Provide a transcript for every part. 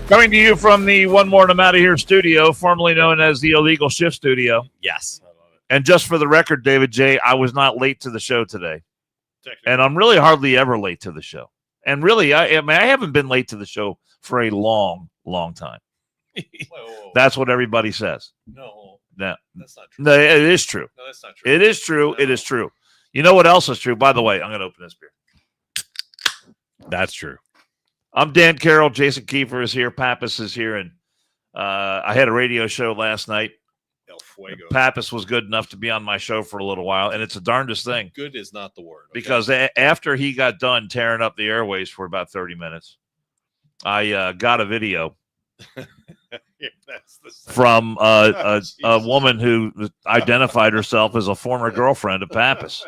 Coming to you from the One More and I'm Out of Here studio, formerly known as the Illegal Shift studio. Yes. And just for the record, David J., I was not late to the show today. And I'm really hardly ever late to the show. And really, I haven't been late to the show for a long, long time. Whoa. That's what everybody says. No, that's not true. No, it is true. No, that's not true. It is true. No. It is true. You know what else is true? By the way, I'm going to open this beer. That's true. I'm Dan Carroll. Jason Kiefer is here. Pappas is here. And I had a radio show last night. El Fuego. Pappas was good enough to be on my show for a little while. And it's the darndest thing. Good is not the word. Okay? Because after he got done tearing up the airways for about 30 minutes, I got a video from a woman who identified herself as a former girlfriend of Pappas.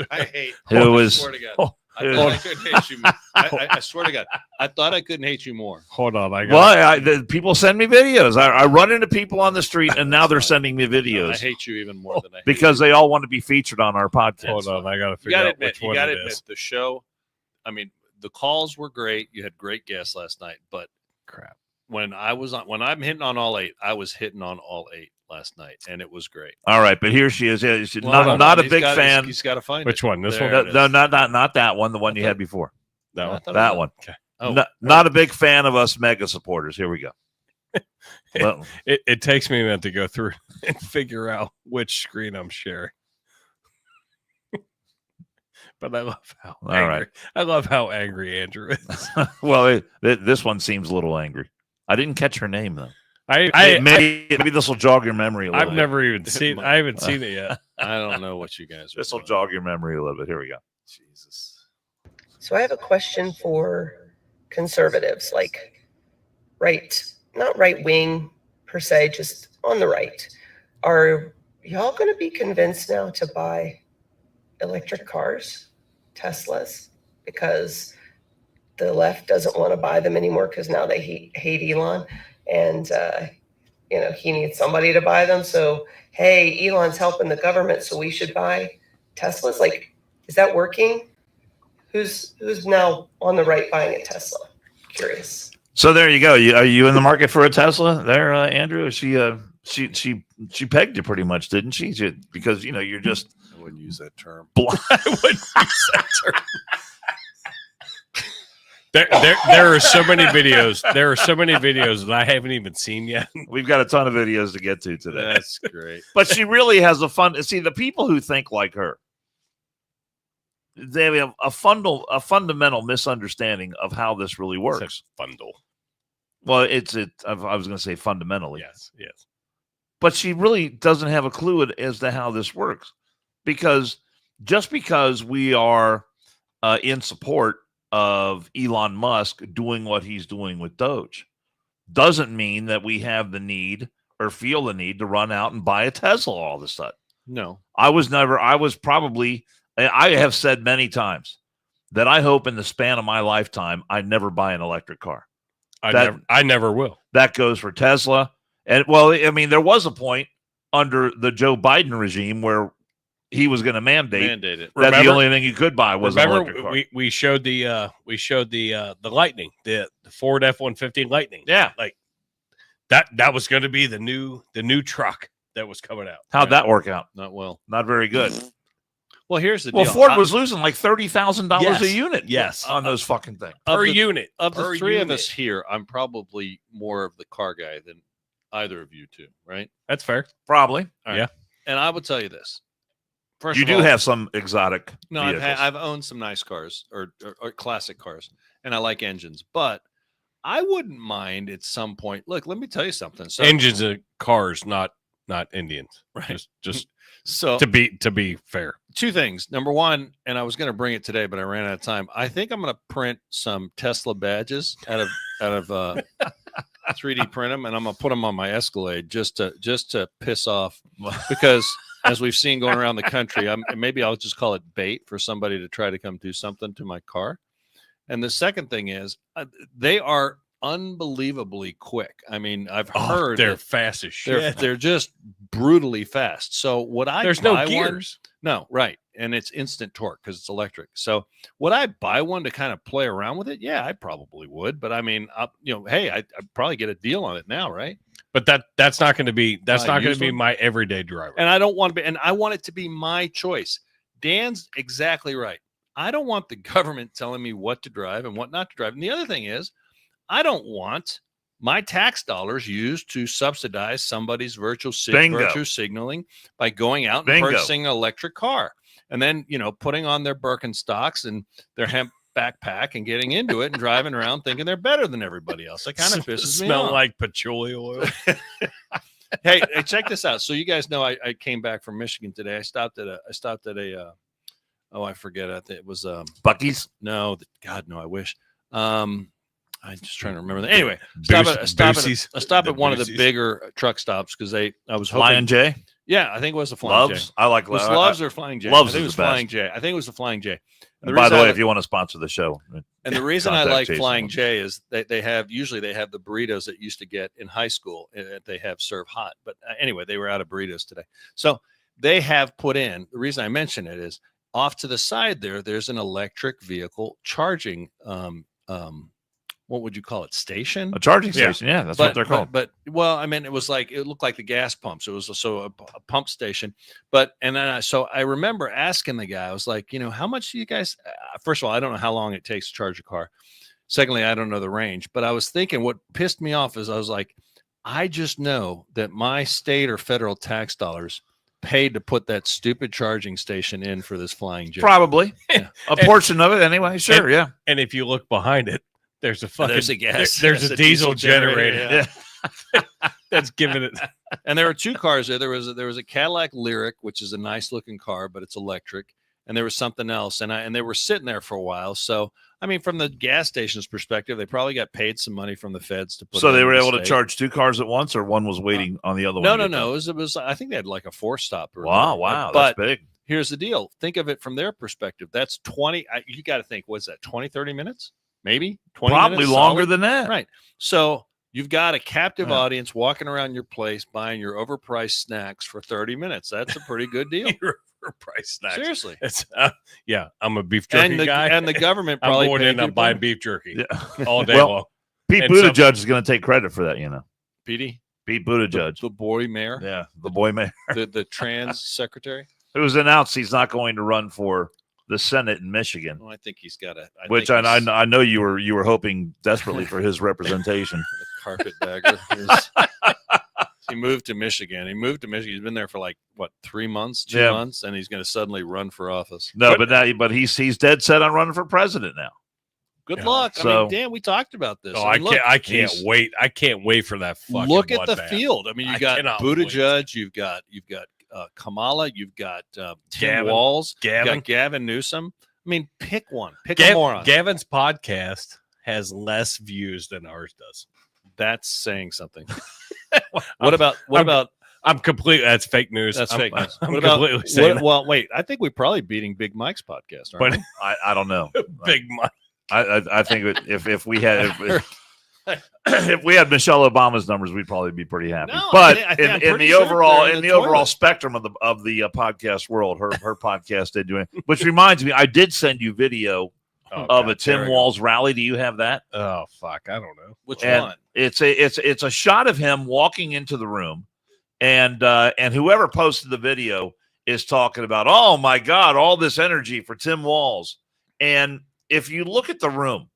I hate who was. I swear to God. I thought I couldn't hate you. I swear to God, I thought I couldn't hate you more. Hold on, people send me videos. I run into people on the street, and now they're sending me videos. I hate you even more than I hate because they all want to be featured on our podcast. Hold on, I got to figure out which one it is. The show. I mean, the calls were great. You had great guests last night, but crap. When I'm hitting on all 8, I was hitting on all 8 last night, and it was great. All right, but here she is. She's not a big fan. He's got to find which one. This there one? No, not that one. The one you had before. That one. Okay. Oh, not a big fan of us mega supporters. Here we go. It takes me a minute to go through and figure out which screen I'm sharing. But I love how angry. Right. I love how angry Andrew is. Well, this one seems a little angry. I didn't catch her name though. Maybe this will jog your memory a little bit. I've never even seen. I haven't seen it yet. I don't know what you guys. This will jog your memory a little bit. Here we go. Jesus. So I have a question for conservatives, like not right wing per se, just on the right. Are y'all going to be convinced now to buy electric cars, Teslas, because the left doesn't want to buy them anymore because now they hate Elon, and he needs somebody to buy them. So hey, Elon's helping the government, so we should buy Teslas. Like, is that working? Who's now on the right buying a Tesla? Curious. So there you go. Are you in the market for a Tesla there, Andrew? She pegged you pretty much, didn't she? Because you're just. I wouldn't use that term. I wouldn't use that term. There are so many videos. There are so many videos that I haven't even seen yet. We've got a ton of videos to get to today. That's great. But she really has the people who think like her, they have a fundamental misunderstanding of how this really works. Fundal. Well, I was going to say fundamentally. Yes. But she really doesn't have a clue as to how this works, because just because we are in support of Elon Musk doing what he's doing with Doge doesn't mean that we have the need or feel the need to run out and buy a Tesla all of a sudden. No, I have said many times that I hope in the span of my lifetime, I never buy an electric car. I never will. That goes for Tesla. And there was a point under the Joe Biden regime where he was going to mandate it. That the only thing you could buy was an electric car. We showed the Lightning, the Ford F-150 Lightning. Yeah, like that was going to be the new truck that was coming out. How'd that work out? Not well. Not very good. Well, here's the deal. Well, Ford was losing like $30,000 a unit. Yes, on those fucking things per unit. Of the three of us here, I'm probably more of the car guy than either of you two, right? That's fair. Probably. Right. Yeah. And I would tell you this. First you of do all, have some exotic. No, I've owned some nice cars or classic cars, and I like engines, but I wouldn't mind at some point. Look, let me tell you something. So, engines are cars, not Indians. Right. Just so to be fair. Two things. Number one, and I was going to bring it today, but I ran out of time. I think I'm going to print some Tesla badges out of 3D print them, and I'm going to put them on my Escalade just to piss off, because as we've seen going around the country, maybe I'll just call it bait for somebody to try to come do something to my car. And the second thing is, they are unbelievably quick. I mean, I've heard they're fast as shit. they're just brutally fast. So would I There's buy no gears. No, right. And it's instant torque because it's electric. So would I buy one to kind of play around with it? Yeah, I probably would. But I mean, hey, I'd probably get a deal on it now, right? But that's not going to be used one? my everyday driver. And I don't want to be, and I want it to be my choice. Dan's exactly right. I don't want the government telling me what to drive and what not to drive. And the other thing is, I don't want my tax dollars used to subsidize somebody's virtue signaling by going out and purchasing an electric car and then, you know, putting on their Birkenstocks and their hemp backpack and getting into it and driving around thinking they're better than everybody else. That kind of pisses me off. Smell like patchouli oil. Hey, check this out. So you guys know I came back from Michigan today. I stopped at a oh, I forget. I think it was Buc-ee's. No, God, no. I wish. I'm just trying to remember that. Anyway, I stop at one of the bigger truck stops because I was hoping Flying J. Yeah, I think it was the Flying Loves. J. I like Was Loves or Flying J? Loves I think it was is the best. Flying J. I think it was the Flying J. And by the way, if you want to sponsor the show, and the reason I like Jason. Flying J is they have the burritos that used to get in high school. They have served hot, but anyway, they were out of burritos today. So they have put in. The reason I mention it is off to the side there's an electric vehicle charging. What would you call it? Station? A charging station. Yeah, that's what they're called. But well, I mean, it looked like the gas pumps. It was also a pump station. So I remember asking the guy, I was like, you know, how much do you guys, first of all, I don't know how long it takes to charge a car. Secondly, I don't know the range, but I was thinking what pissed me off is I was like, I just know that my state or federal tax dollars paid to put that stupid charging station in for this Flying J. Probably. A portion of it anyway. Sure. Yeah. And if you look behind it, there's a gas. There's a diesel generator. Yeah. That's giving it. And there were two cars there. There was a Cadillac Lyric, which is a nice looking car, but it's electric. And there was something else, and they were sitting there for a while. So I mean, from the gas station's perspective, they probably got paid some money from the feds to put. So they were able to charge two cars at once, or one was waiting on the other one. No. It was. I think they had like a 4-stop. Wow, but that's big. Here's the deal. Think of it from their perspective. That's 20. You got to think. What's that? 20, 30 minutes? Maybe 20 Probably minutes, longer solid? Than that. Right. So you've got a captive audience walking around your place buying your overpriced snacks for 30 minutes. That's a pretty good deal. Overpriced snacks. Seriously. It's yeah, I'm a beef jerky guy. And the government probably I'm going to end up buying beef jerky all day long. Pete Buttigieg is going to take credit for that, you know. Pete Buttigieg. The boy mayor. Yeah, the boy mayor. the trans secretary. It was announced he's not going to run for the Senate in Michigan. Well, I think he's got a. I know you were hoping desperately for his representation. The carpetbagger. He moved to Michigan. He's been there for like what 3 months, 2 months, and he's going to suddenly run for office. No, but he's dead set on running for president now. Good luck. So, I mean, Dan, we talked about this. Oh, I can't wait. I can't wait for that fucking look at the bloodbath. field. I mean, you got Buttigieg, you've got Kamala, you've got Tim Walz, you've got Gavin Newsom. I mean, pick one. Pick a moron. Gavin's podcast has less views than ours does. That's saying something. What about? I'm completely. That's fake news. That's fake news. I'm completely saying that. Well, wait. I think we're probably beating Big Mike's podcast, aren't we? I don't know. Big Mike. I think if we had if we had Michelle Obama's numbers, we'd probably be pretty happy. No, but I think in the overall spectrum of the podcast world, her podcast did do it. Which reminds me, I did send you video of a Tim Walz rally. Do you have that? Oh fuck, I don't know. Which one? It's a shot of him walking into the room, and whoever posted the video is talking about, oh my God, all this energy for Tim Walz. And if you look at the room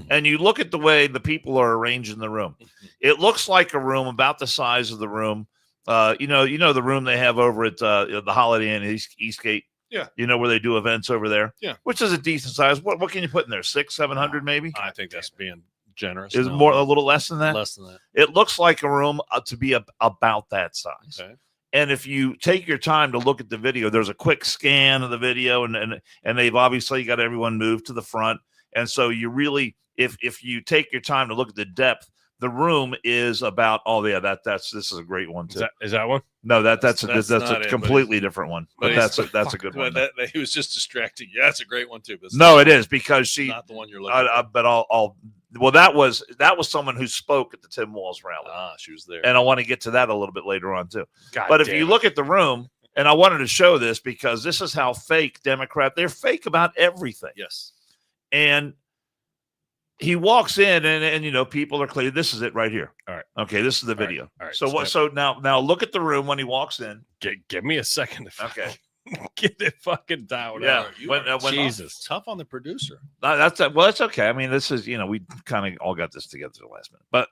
and you look at the way the people are arranged in the room, it looks like a room about the size of the room. You know the room they have over at the Holiday Inn Eastgate. Yeah. You know where they do events over there? Yeah. Which is a decent size. What can you put in there? 600-700 maybe? I think that's being generous. Is more a little less than that? Less than that. It looks like a room to be about that size. Okay. And if you take your time to look at the video, there's a quick scan of the video, and they've obviously got everyone moved to the front. And so you really, if you take your time to look at the depth, the room is about. Oh yeah, this is a great one too. Is that one? No, that's a completely different one. But that's a good one. He was just distracting. Yeah, that's a great one too. But no, it is because she. Not the one you're looking. But I'll Well, that was someone who spoke at the Tim Walz rally. She was there. And I want to get to that a little bit later on too. God but if damn you it. look at the room, and I wanted to show this because this is how fake they're fake about everything. Yes. And he walks in and people are clear. This is it right here. All right. Okay. This is the video. All right. So what, so now look at the room when he walks in. Give me a second. Okay. Get it fucking down. Yeah. When Jesus. Tough on the producer. That's okay. I mean, this is, we kind of all got this together at the last minute, but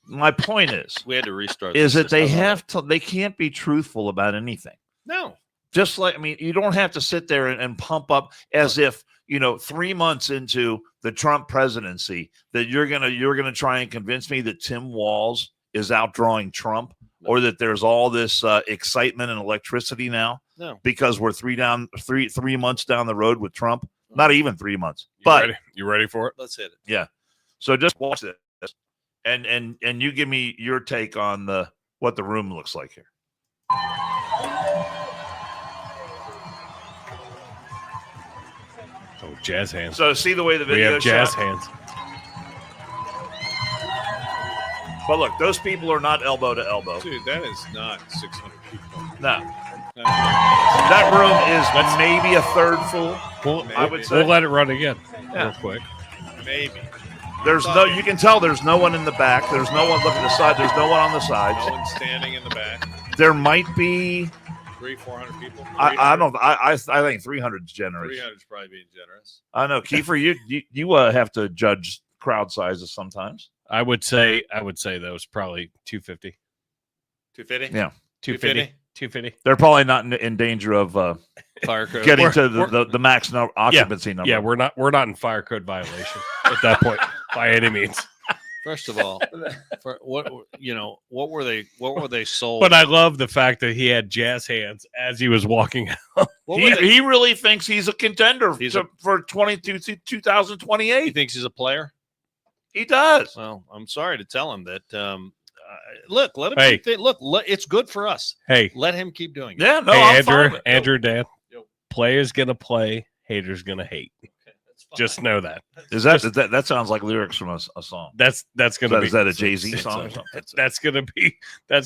my point is, We had to restart. is the that they system. they can't be truthful about anything. No. Just like, you don't have to sit there and pump up as if, 3 months into the Trump presidency that you're going to try and convince me that Tim Walz is outdrawing Trump or that there's all this excitement and electricity now because we're 3 months down the road with Trump. Not even 3 months, You ready for it? Let's hit it. Yeah. So just watch this and you give me your take on what the room looks like here. Oh, jazz hands. So see the way the We video have jazz shot? hands. But look, those people are not elbow to elbow. Dude, that is not 600 people. No. That room is maybe a third full. I would say. We'll let it run again real quick. Maybe. You can tell there's no one in the back. There's no one looking to the side. There's no one on the sides. No one standing in the back. There might be 400 people. I don't. I think 300 is generous. 300 is probably being generous. I know, Kiefer. You have to judge crowd sizes sometimes. I would say that was probably 250. 250. Yeah, 250. 250. They're probably not in danger of Fire code. getting to the max occupancy number. Yeah, we're not in fire code violation at that point by any means. First of all, what were they sold? But I love the fact that he had jazz hands as he was walking out. He really thinks he's a contender for 2028. He thinks he's a player. He does. Well, I'm sorry to tell him that. Look, let him. Hey. It's good for us. Hey, Let him keep doing it. Yeah, no, hey, I'm fine with it. Andrew, Dan. Yo. Player's gonna play, haters gonna hate. Okay, that's fine. Just know that. Is that sounds like lyrics from a song? That's gonna be. Is that a Jay-Z song or something? That's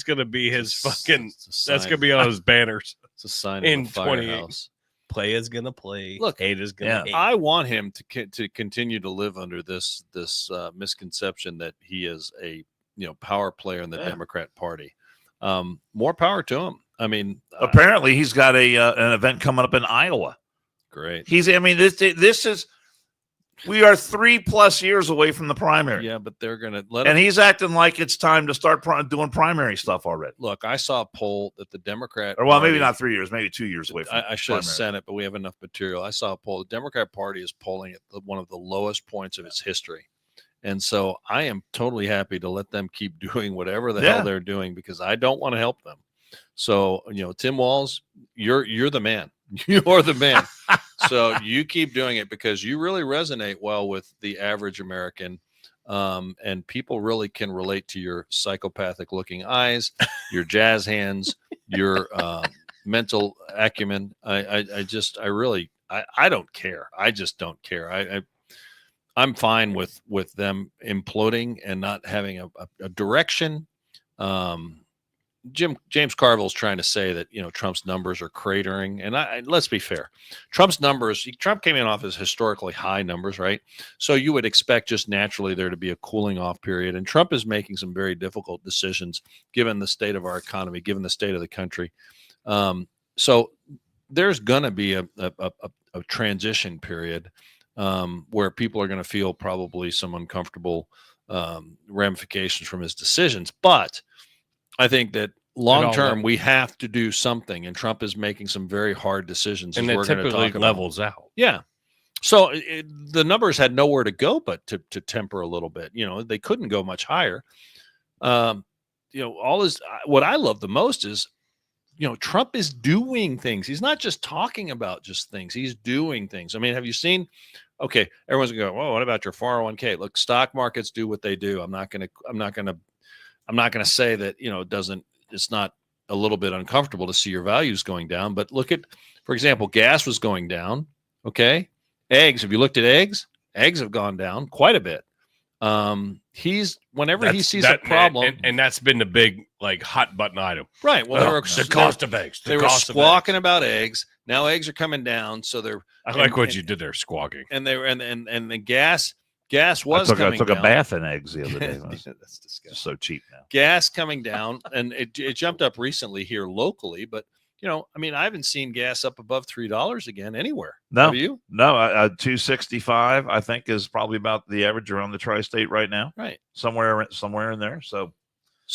gonna be his fucking. It's a That's sign. gonna be on his banners. It's a sign in of the 28. firehouse. Player's gonna play. Look, haters gonna hate. I want him to continue to live under this misconception that he is a power player in the Democrat Party. More power to him. I mean, Apparently, he's got an event coming up in Iowa. great. This is. We are 3+ years away from the primary. Yeah, but they're gonna let And him. he's acting like it's time to start doing primary stuff already. Look, I saw a poll that the Democrat. Or, well, maybe Party- not 3 years, maybe 2 years away from I should have primary. sent it, but we have enough material. I saw a poll. The Democrat Party is polling at one of the lowest points of its history. And so I am totally happy to let them keep doing whatever the hell they're doing because I don't want to help them. So, Tim Walz, you're the man. You're the man. So you keep doing it because you really resonate well with the average American. And people really can relate to your psychopathic looking eyes, your jazz hands, your mental acumen. I don't care. I just don't care. I'm fine with them imploding and not having a direction. James Carville's trying to say that Trump's numbers are cratering, and let's be fair. Trump came in off his historically high numbers, right? So you would expect just naturally there to be a cooling off period, and Trump is making some very difficult decisions given the state of our economy, given the state of the country. So there's going to be a transition period where people are going to feel probably some uncomfortable ramifications from his decisions, but I think that long term we have to do something, and Trump is making some very hard decisions, and as it we're going to typically talk about. levels out. Yeah. So the numbers had nowhere to go but to temper a little bit. They couldn't go much higher. All this. What I love the most is, Trump is doing things. He's not just talking about just things. He's doing things. I mean, have you seen? Okay, everyone's gonna go, well, what about your 401k? Look, stock markets do what they do. I'm not gonna say that it's not a little bit uncomfortable to see your values going down. But look at, for example, gas was going down. Okay, eggs. Have you looked at eggs? Eggs have gone down quite a bit. He's whenever he sees a problem, and that's been the big like hot button item, right? Well, the cost of eggs. They were squawking about eggs. Now eggs are coming down, so they're. I like what you did there, squawking. And they were and the gas was I coming took down. a bath in eggs the other day. That's disgusting. It's so cheap now. Gas coming down, and it jumped up recently here locally, but I mean, I haven't seen gas up above $3 again anywhere. No, have you? No, $2.65 I think is probably about the average around the tri-state right now. Right, somewhere in there. So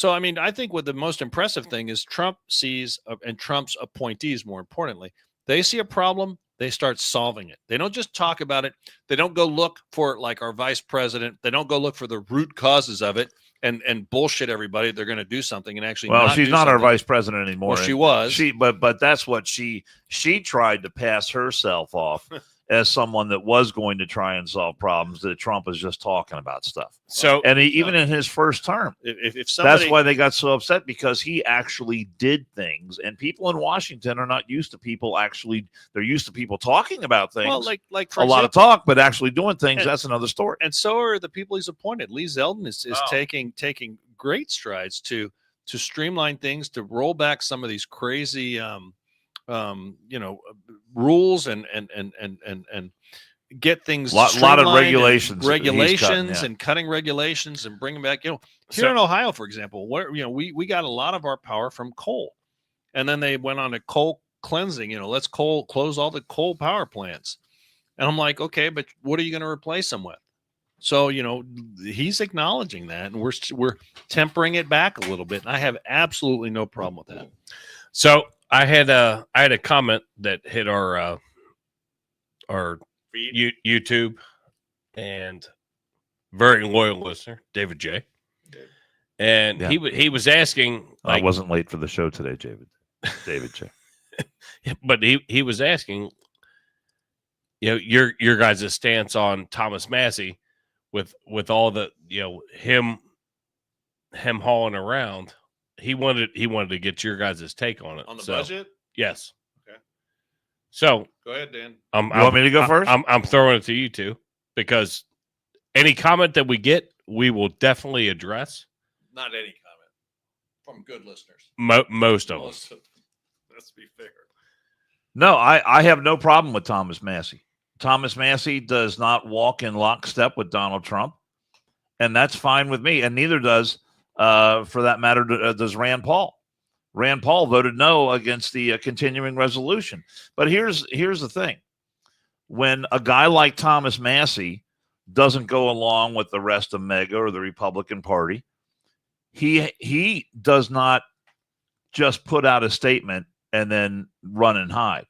I mean, I think what the most impressive thing is Trump sees, and Trump's appointees, more importantly, they see a problem. They start solving it. They don't just talk about it. They don't go look for, like our vice president. They don't go look for the root causes of it and bullshit everybody. They're going to do something and actually. Well, she's not our vice president anymore. Well, she was. But that's what she tried to pass herself off as someone that was going to try and solve problems. That Trump was just talking about stuff. So, and even in his first term, if somebody, that's why they got so upset, because he actually did things, and people in Washington are not used to people actually. They're used to people talking about things. Well, like for a lot of talk, but actually doing things. That's another story. And so are the people he's appointed. Lee Zeldin is taking great strides to streamline things, to roll back some of these crazy rules and get things lot of regulations and cutting regulations and bringing back, here in Ohio, for example, where we got a lot of our power from coal, and then they went on a coal cleansing, let's close all the coal power plants. And I'm like, okay, but what are you going to replace them with? So, he's acknowledging that, and we're tempering it back a little bit. And I have absolutely no problem with that. So I had a comment that hit our YouTube, and very loyal listener, David J. And he was asking. I wasn't late for the show today, David J. But he was asking, your guys' stance on Thomas Massey with all the him hauling around. He wanted to get your guys' take on it. On the budget? Yes. Okay. So go ahead, Dan. You want me to go first? I'm throwing it to you two, because any comment that we get, we will definitely address. Not any comment from good listeners. Most of us. Let's be fair. No, I have no problem with Thomas Massey. Thomas Massey does not walk in lockstep with Donald Trump, and that's fine with me. And neither does, for that matter, does Rand Paul. Rand Paul voted no against the continuing resolution. But here's the thing. When a guy like Thomas Massey doesn't go along with the rest of MAGA or the Republican Party, he does not just put out a statement and then run and hide.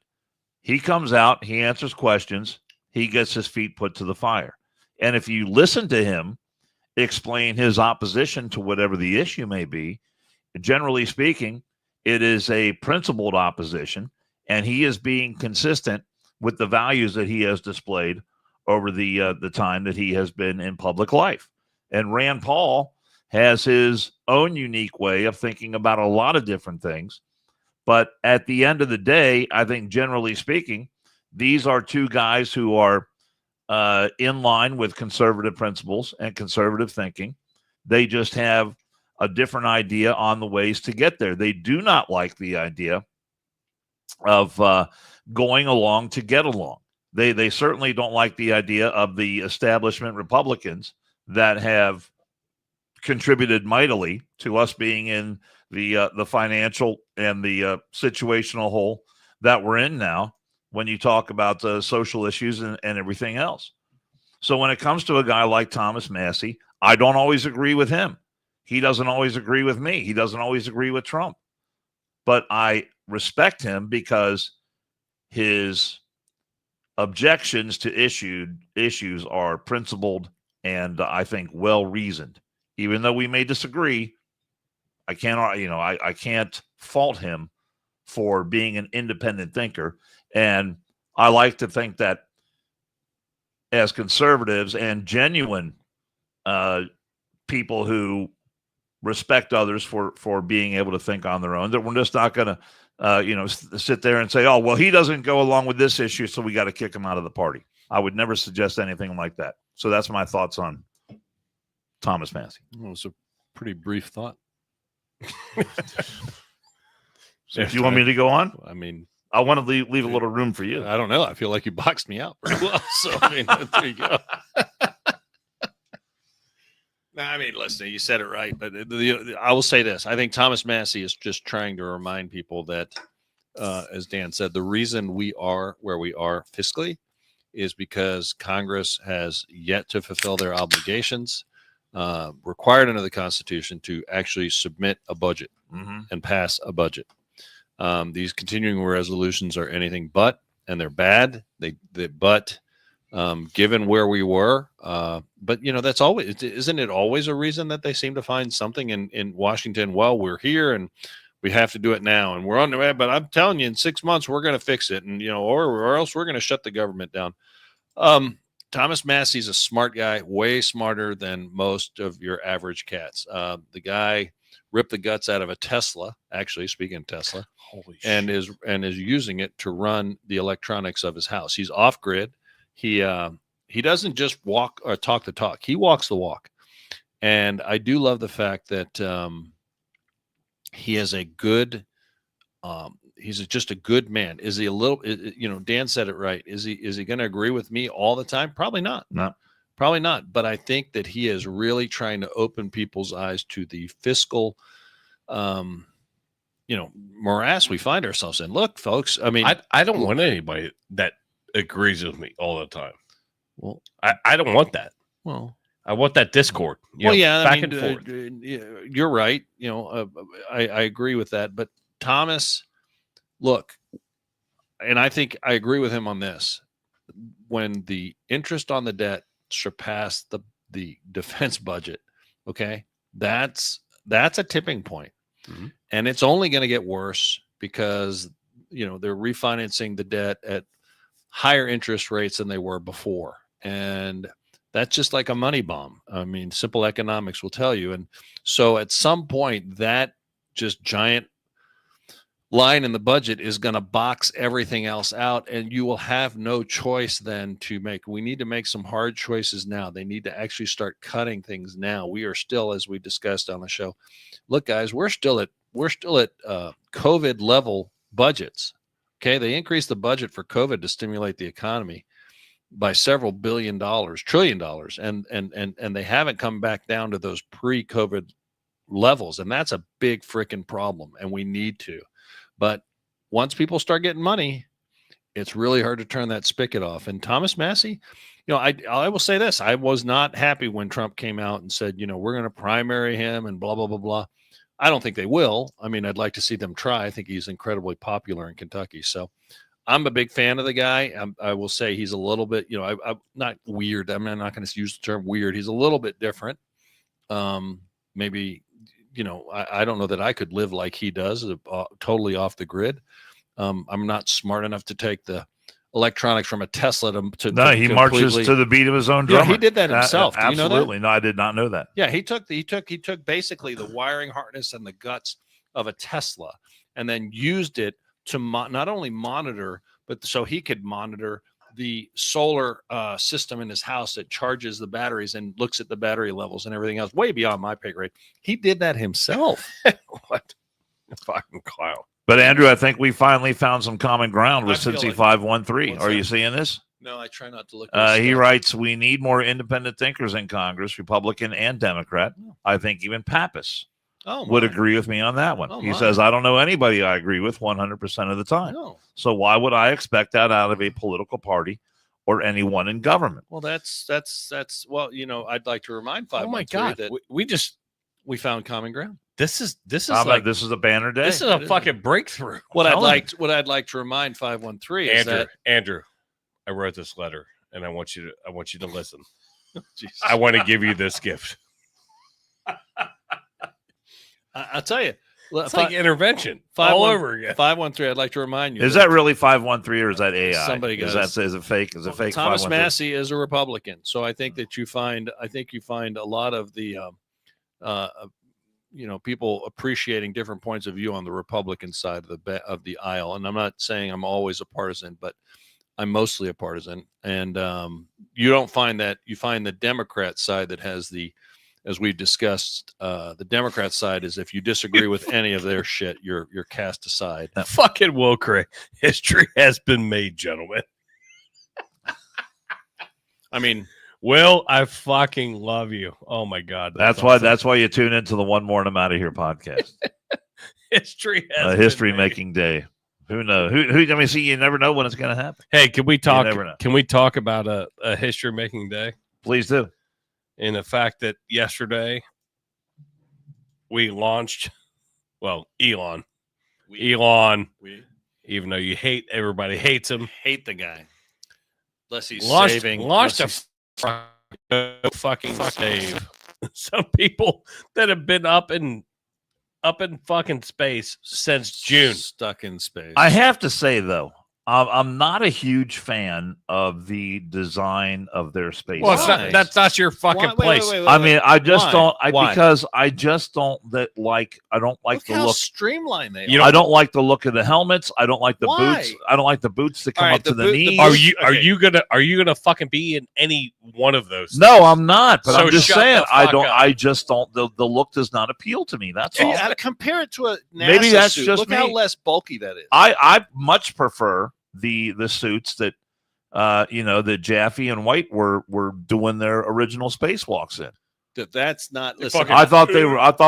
He comes out, he answers questions, he gets his feet put to the fire. And if you listen to him explain his opposition to whatever the issue may be, generally speaking, it is a principled opposition, and he is being consistent with the values that he has displayed over the time that he has been in public life. And Rand Paul has his own unique way of thinking about a lot of different things. But at the end of the day, I think generally speaking, these are two guys who are in line with conservative principles and conservative thinking. They just have a different idea on the ways to get there. They do not like the idea of going along to get along. They certainly don't like the idea of the establishment Republicans that have contributed mightily to us being in the financial and the situational hole that we're in now when you talk about the social issues and everything else. So when it comes to a guy like Thomas Massey, I don't always agree with him. He doesn't always agree with me. He doesn't always agree with Trump. But I respect him because his objections to issues are principled and I think well-reasoned. Even though we may disagree, I can't fault him for being an independent thinker. And I like to think that as conservatives and genuine people who respect others for being able to think on their own, that we're just not going to, sit there and say, oh, well, he doesn't go along with this issue, so we got to kick him out of the party. I would never suggest anything like that. So that's my thoughts on Thomas Massey. It was a pretty brief thought. So if you want me to go on, I mean, I want to leave a little room for you. I don't know. I feel like you boxed me out pretty well. So I mean, there you go. I mean, listen, you said it right, but I will say this: I think Thomas Massey is just trying to remind people that, as Dan said, the reason we are where we are fiscally is because Congress has yet to fulfill their obligations required under the Constitution to actually submit a budget and pass a budget. These continuing resolutions are anything but, and they're bad. Given where we were, but that's always, isn't it always a reason that they seem to find something in Washington? Well, we're here and we have to do it now, and we're on the way. But I'm telling you, in 6 months we're going to fix it, and or else we're going to shut the government down. Thomas Massey's a smart guy, way smarter than most of your average cats. The guy ripped the guts out of a Tesla. Actually, speaking of Tesla, and is using it to run the electronics of his house. He's off grid. He doesn't just walk or talk the talk. He walks the walk. And I do love the fact that he is a good he's just a good man. Is he a little Dan said it right. Is he going to agree with me all the time? Probably not. No. Probably not. But I think that he is really trying to open people's eyes to the fiscal morass we find ourselves in. Look, folks, I mean, I don't want anybody that agrees with me all the time. Well, I don't want that. Well, I want that discord. back and forth. You're right. I agree with that. But Thomas, look, and I think I agree with him on this. When the interest on the debt surpassed the defense budget, okay, that's a tipping point. And it's only going to get worse because they're refinancing the debt at higher interest rates than they were before, and that's just like a money bomb. I mean, simple economics will tell you. And so at some point, that just giant line in the budget is going to box everything else out, and you will have no choice then to make. We need to make some hard choices now. They need to actually start cutting things now. We are still, as we discussed on the show, look, guys, we're still at COVID level budgets. Okay, they increased the budget for COVID to stimulate the economy by several $1 trillion, and they haven't come back down to those pre-COVID levels, and that's a big freaking problem, and we need to. But once people start getting money, it's really hard to turn that spigot off. And Thomas Massey, I will say this: I was not happy when Trump came out and said, we're going to primary him and blah blah blah blah. I don't think they will. I mean, I'd like to see them try. I think he's incredibly popular in Kentucky, so I'm a big fan of the guy. I will say he's a little bit, I'm not weird. I'm not going to use the term weird. He's a little bit different. Maybe, I don't know that I could live like he does, totally off the grid. I'm not smart enough to take the electronics from a Tesla to he marches to the beat of his own drum. Yeah, he did that himself. Do Absolutely. you know that? No, I did not know that. Yeah, he took basically the wiring harness and the guts of a Tesla and then used it to not only monitor, but so he could monitor the solar system in his house that charges the batteries and looks at the battery levels and everything else, way beyond my pay grade. He did that himself. What a fucking clown. But Andrew, I think we finally found some common ground with I feel Cincy like- 513. What's Are that? you seeing this? No, I try not to look. He writes, we need more independent thinkers in Congress, Republican and Democrat. I think even Pappas would agree with me on that one. Oh, he my. says, I don't know anybody I agree with 100% of the time. No. So why would I expect that out of a political party or anyone in government? Well, that's well, I'd like to remind 513 Oh my God. that we found common ground. This is How like about this is a banner day? this is a fucking breakthrough. What I'm telling I'd like to remind 513 is Andrew, that Andrew, I wrote this letter and I want you to listen. I want to give you this gift. I'll tell you, It's like intervention Five all one- over again. 513. I'd like to remind you. Is that really 513 or is that AI? Somebody is got that is it fake? Is it fake? Thomas 513? Massey is a Republican, so I think that you find a lot of the people appreciating different points of view on the Republican side of the aisle. And I'm not saying I'm always a partisan, but I'm mostly a partisan. And you don't find that. You find the Democrat side that has the as we discussed, the Democrat side is if you disagree with any of their shit, you're cast aside. Fucking Wilkray. History has been made, gentlemen. I mean, Will, I fucking love you. Oh my God. That's why you tune into the One More and I'm Out of Here podcast. History has History been made. making day. Who knows? Who? I mean, see, you never know when it's going to happen. Hey, can we talk? never know. Can we talk about a history making day? Please do. In the fact that yesterday we launched, well, Elon, even though you hate, everybody hates him. hate the guy. Unless he's Launched unless a fucking save. Some people that have been up in fucking space since June. stuck in space. I have to say though, I'm not a huge fan of the design of their space. Well, it's Why? not, that's not your fucking Wait, place. I mean, I just Why? don't. Why? Because I just don't like. I don't like Look the how look. streamlined they are. You know- I don't like the look of the helmets. I don't like the Why? boots. I don't like the boots that come All right, up to the the boot- the knees. boot- Are Okay. you gonna fucking be in any one of those? No, I'm not. But So I'm just shut saying. the I fuck don't. up. I just don't. The look does not appeal to me. That's all. Compare it to a NASA Maybe that's suit. just Look how me. less bulky that is. I much prefer the suits that that Jaffe and White were doing their original spacewalks in. That's not. You Listen, fucking- I thought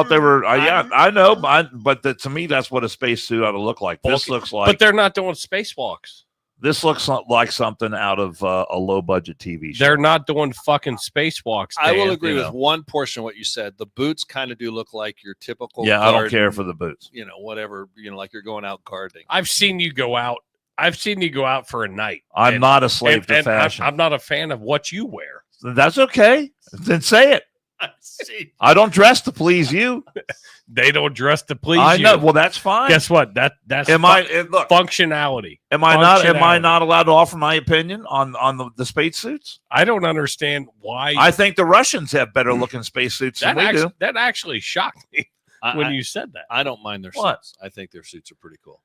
they were. Yeah, I know, but to me, that's what a spacesuit ought to look like. This Bulky. looks like. But they're not doing spacewalks. This looks like something out of a low budget TV show. They're not doing fucking spacewalks. I will Dan. agree you with know. one portion of what you said. The boots kind of do look like your typical. Yeah, I don't garden, care for the boots. whatever. Like you're going out gardening. I've seen you go out. For a night. I'm And- not a slave to and fashion. I'm not a fan of what you wear. That's okay. Then say it. See, I don't dress to please you. They don't dress to please I you. know. Well, that's fine. Guess what? That's Look? functionality. Am I functionality. not allowed to offer my opinion on the spacesuits? I don't understand why. I think the Russians have better looking spacesuits than we do. that actually shocked me when I, you said that. I don't mind their What? suits. I think their suits are pretty cool.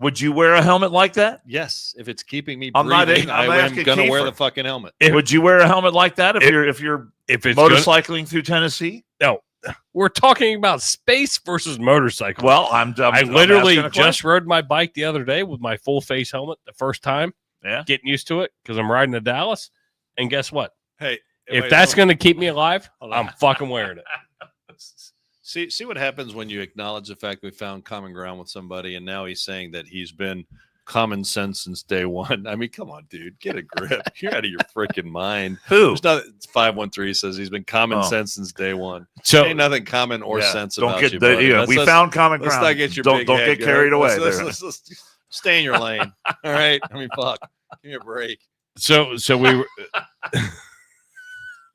Would you wear a helmet like that? Yes, if it's keeping me I'm not breathing, I'm I am asking gonna wear Kiefer. the fucking helmet. Would you wear a helmet like that if you're If it's good, motorcycling through Tennessee? no, we're talking about space versus motorcycle. Well, I I'm literally asking a just question. rode my bike the other day with my full face helmet the first time. Yeah. Getting used to it because I'm riding to Dallas. And guess what? Hey, If that's going to keep me alive, I'm fucking wearing it. see what happens when you acknowledge the fact we found common ground with somebody, and now he's saying that he's been common sense since day one. I mean, come on, dude, get a grip. You're out of your freaking mind. Who? There's not 513 says he's been common Oh. sense since day one. So Ain't nothing common or Yeah, sense don't about get you, the, buddy. yeah, we Let's- found common Let's ground. not get your don't big don't head, get carried away. Let's there. stay in your lane. All right. I mean, fuck. Give me a break. so we were,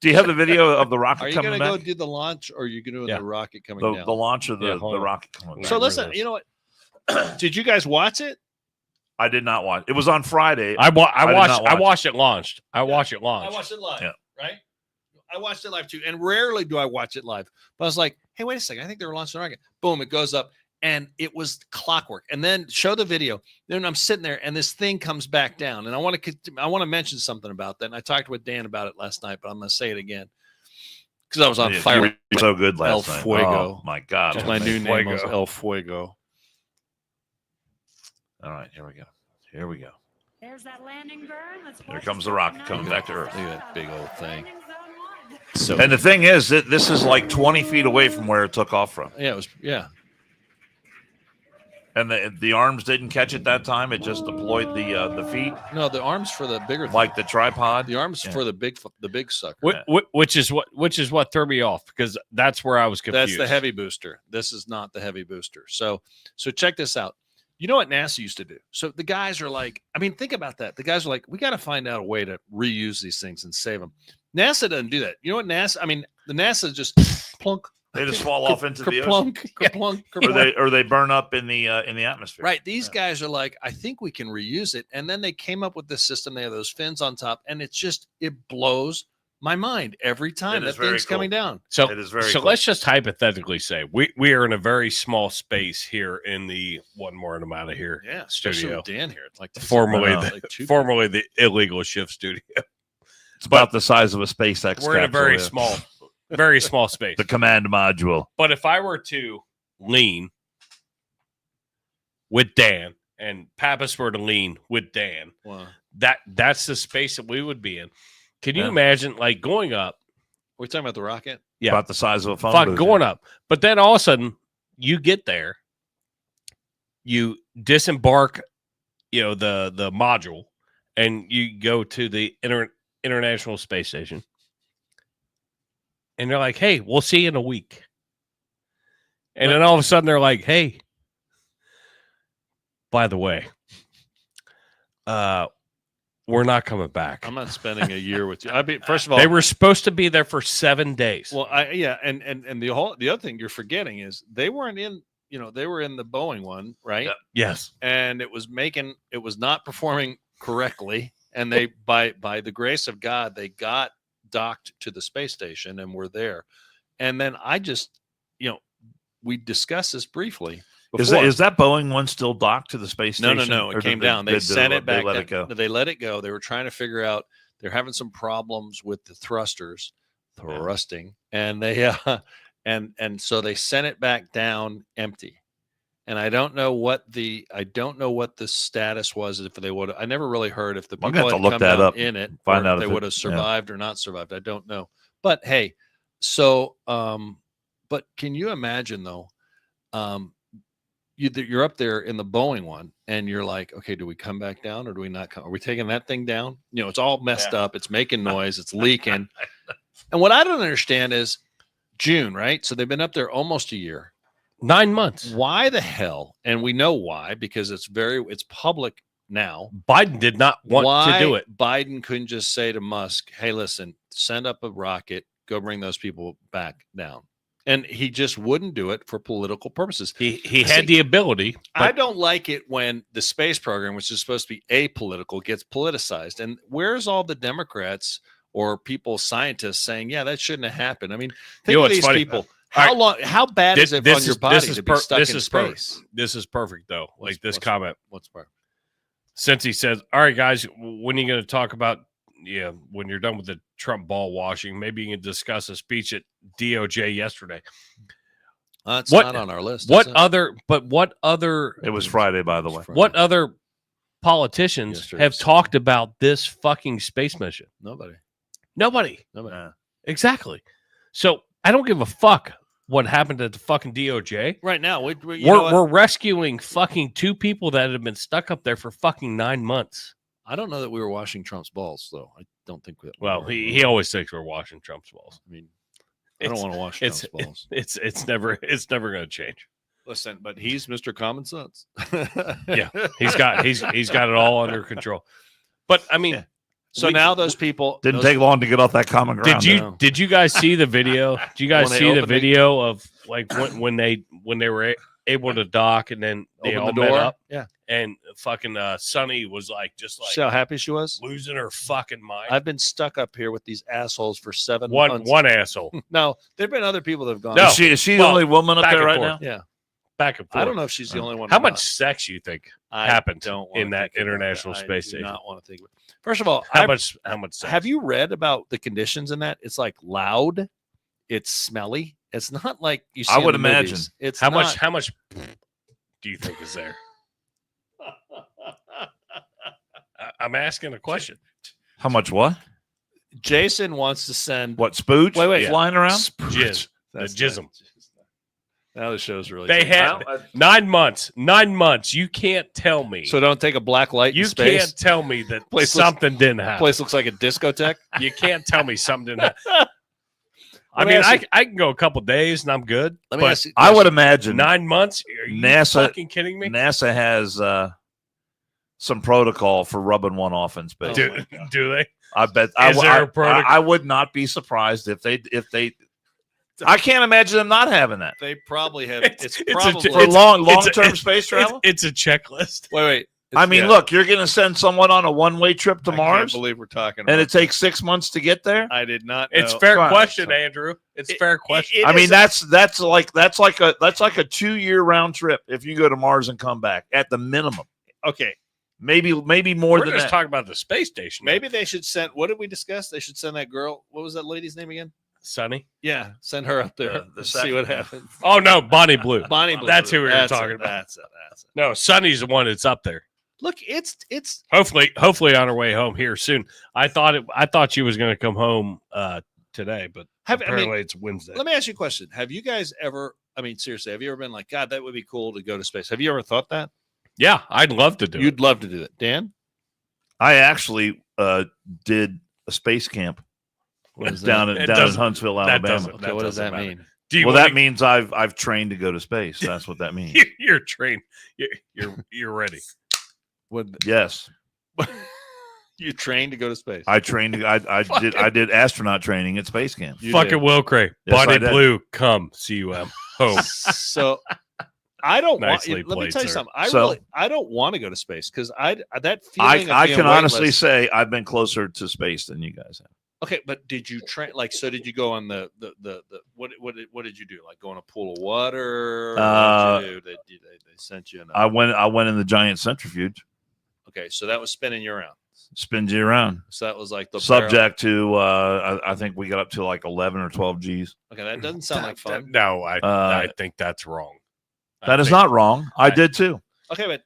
Do you have the video of the Are rocket you coming going to go back? do the launch, or are you going to do Yeah. the rocket coming The down? launch of Yeah, the hold on. rocket coming back. So Right, listen, right. you know what? Did you guys watch it? I did not watch. It was on Friday. I did not watched watch it launched. I watched it I launched. watched it live, Yeah. right? I watched it live too, and rarely do I watch it live. But I was like, "Hey, wait a second! I think they were launching a rocket." Boom! It goes up, and it was clockwork. And then show the video. Then I'm sitting there, and this thing comes back down. And I want to mention something about that. And I talked with Dan about it last night, but I'm going to say it again because I was on You fire. were so good El last night. Fuego. Oh my God! Just my new name was Fuego. El Fuego. All right, here we go. Here we go. There's that landing burn. Let's Here watch comes the this rocket now. coming back to Earth. Look at that big old thing. Landing zone one. So And the thing is that this is like 20 feet away from where it took off from, yeah, it was and the arms didn't catch it that time. It just deployed the feet No, the arms for the bigger thing. like the tripod. The arms Yeah. for the big sucker. Which is what threw me off because that's where I was confused. That's the heavy booster. This is not the heavy booster. So check this out. You know what NASA used to do? So the guys are like, I mean, think about that. The guys are like, we got to find out a way to reuse these things and save them. NASA doesn't do that. You know what NASA? I mean, the NASA just plunk. They just fall off into the ocean, Kerplunk, kerplunk, kerplunk. or they burn up in the atmosphere. Right. These guys are like, I think we can reuse it. And then they came up with this system. They have those fins on top, and it blows my mind every time It that is very thing's coming cool. down. So It is very so cool. let's just hypothetically say we are in a very small space here in the One More and I'm Out of Here Yeah. Especially studio. with Dan here. It's like Formerly Wow. the illegal shift studio. It's about the size of a SpaceX. We're in a capsule, very yeah. small very small space. The command module. But if I were to lean with Dan and Pappas were to lean with Dan, Wow. that's the space that we would be in. Can you Yeah. imagine like going up? We're talking about the rocket. Yeah. About the size of a phone Fuck, booth. going up. But then all of a sudden you get there, you disembark, the module, and you go to the International Space Station. And they're like, hey, we'll see you in a week. And then all of a sudden they're like, hey, by the way, we're not coming back. I'm not spending a year with you. I mean, first of all, They were supposed to be there for 7 days. well, and the other thing you're forgetting is they weren't in. They were in the Boeing one, right? Yeah. Yes. And it was not performing correctly, and they by the grace of God they got docked to the space station and were there. And then I just, we discussed this briefly. Is that Boeing one still docked to the space station? No. Or It came did down. They sent it back. They let it go. They let it go. They were trying to figure out. They're having some problems with the thrusters, thrusting, and they and so they sent it back down empty. And I don't know what the status was if they would. I never really heard if the I'm people gonna have had to look come that down up, in it, find or out if they if would it- have survived or not survived. I don't know. But hey, so but can you imagine though? You're up there in the Boeing one, and you're like, okay, do we come back down or do we not come? Are we taking that thing down? It's all messed up. It's making noise. It's leaking. And what I don't understand is June, right? So they've been up there almost a year. 9 months. Why the hell? And we know why, because it's public now. Biden did not want to do it. Biden couldn't just say to Musk, hey, listen, send up a rocket, go bring those people back down. And he just wouldn't do it for political purposes. He had the ability. I But don't like it when the space program, which is supposed to be apolitical, gets politicized. And where's all the Democrats or scientists saying, yeah, that shouldn't have happened? I mean, think of what's these funny? people. All right. How bad is it on your body to be stuck in space? Perfect. This is perfect, though. Like this comment. What's part? Since he says, all right, guys, when are you going to talk about, when you're done with the Trump ball washing, maybe you can discuss a speech at DOJ yesterday. It's What- not on our list. What is it? other It was Friday, by the way. what other politicians Yesterday, have so- talked about this fucking space mission? Nobody. Nobody. Yeah. Exactly. So I don't give a fuck what happened at the fucking DOJ. Right now, We're rescuing fucking 2 people that have been stuck up there for fucking 9 months. I don't know that we were washing Trump's balls, though. I don't think that. we Well, were. he always thinks we're washing Trump's balls. I mean, I don't It's- want to wash It's Trump's balls. it's never going to change. Listen, but he's Mr. Common Sense. Yeah. He's got it all under control. But I mean, Yeah. So we- now those people Didn't take long to get off that common ground. Did you guys see the video? Did you guys When they see the opened it? video of like when they were able to dock and then they Open all the met door. up Yeah. and fucking Sunny was just See how happy she was? losing her fucking mind. I've been stuck up here with these assholes for 7 one months. asshole. No, there've been other people that have gone. No. Is she the Well, only woman up back there and right forth. now? Yeah. Back and forth. I don't know if she's the only one. How or much not. sex you think I happened don't wanna in that think about International that. Space I Station? do not want to think. First of all, How much sex? have you read about the conditions in that? It's like loud, it's smelly. It's not like you see. I in would the imagine. movies. It's How not- much do you think is there? I'm asking a question. How much what? Jason wants to send What, spooge Wait. flying around? Jizz. The That's jism. not- Now the show's really. They good. had 9 months. 9 months. You can't tell me. So don't take a black light You in space. can't tell me that Place looks- something didn't happen. Place looks like a discotheque. You can't tell me something didn't happen. I Let me mean, ask you- I can go a couple days and I'm good. Let me but ask you. I would imagine 9 months? Are you NASA fucking kidding me? NASA has some protocol for rubbing one off in space. Oh my Do they? I bet. Is there a protocol? I would not be surprised if they. I can't imagine them not having that They probably have. It's- It's, it's a- probably. for it's- long-term space travel. It's a checklist. wait. I mean, Yeah. look, you're going to send someone on a one-way trip to I Mars, can't believe we're talking. About and it takes 6 months to get there. I did not. Know. It's fair Right. question, Andrew. It's fair question. It I mean, is- that's like a 2-year round trip if you go to Mars and come back at the minimum. okay. Maybe more We're than just that. talking about the space station. Maybe they should send. What did we discuss? They should send that girl. What was that lady's name again? Sunny. Yeah, send her up there. The See second what one. happens. Oh no, Bonnie Blue. Bonnie Blue. That's who we were That's talking it, about. That's it. No, Sunny's the one that's up there. Look, it's Hopefully on her way home here soon. I thought she was going to come home today, but apparently it's Wednesday. Let me ask you a question. Have you guys ever, I mean, seriously, have you ever been like, God, that would be cool to go to space? Have you ever thought that? Yeah, I'd love to do You'd it. love to do that. Dan? I actually did a space camp What is down that? in It down in doesn't- Huntsville, that Alabama. doesn't- Okay, what does doesn't that matter. mean? Do you Well, wanna- that means I've trained to go to space. That's what that means. you're trained. You're ready. What, Yes, you trained to go to space? I trained. I did astronaut training at space camp. You Fucking did. Will Cray. Yes, I Bonnie did. Blue, come CUM home. So I don't Nicely want. Let me played, tell you sir. something. I don't want to go to space because that feeling. I of being can honestly weightless- say I've been closer to space than you guys have. Okay, but did you train? Like, so did you go on the what did you do? Like go in a pool of water? What did you do? They sent you in. I went in the giant centrifuge, Okay, so that was spinning you around. spins you around. So that was like the Subject to I think we got up to like 11 or 12 G's. Okay, that doesn't sound like fun. No, I think that's wrong. That is not wrong. I did too. Okay, but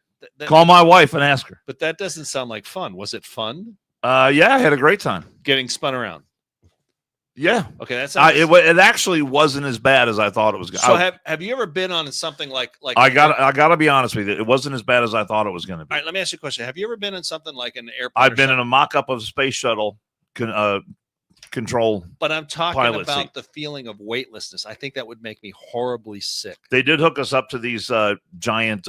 Call my wife and ask her. but that doesn't sound like fun. Was it fun Yeah, I had a great time. getting spun around? Yeah, Okay, that sounds. it actually wasn't as bad as I thought it was going. so have you ever been on something like I got to be honest with you. It wasn't as bad as I thought it was going to be. All right, let me ask you a question. Have you ever been in something like an airplane? I've been in a mock-up of a space shuttle control. But I'm talking pilot about seat. the feeling of weightlessness. I think that would make me horribly sick. They did hook us up to these giant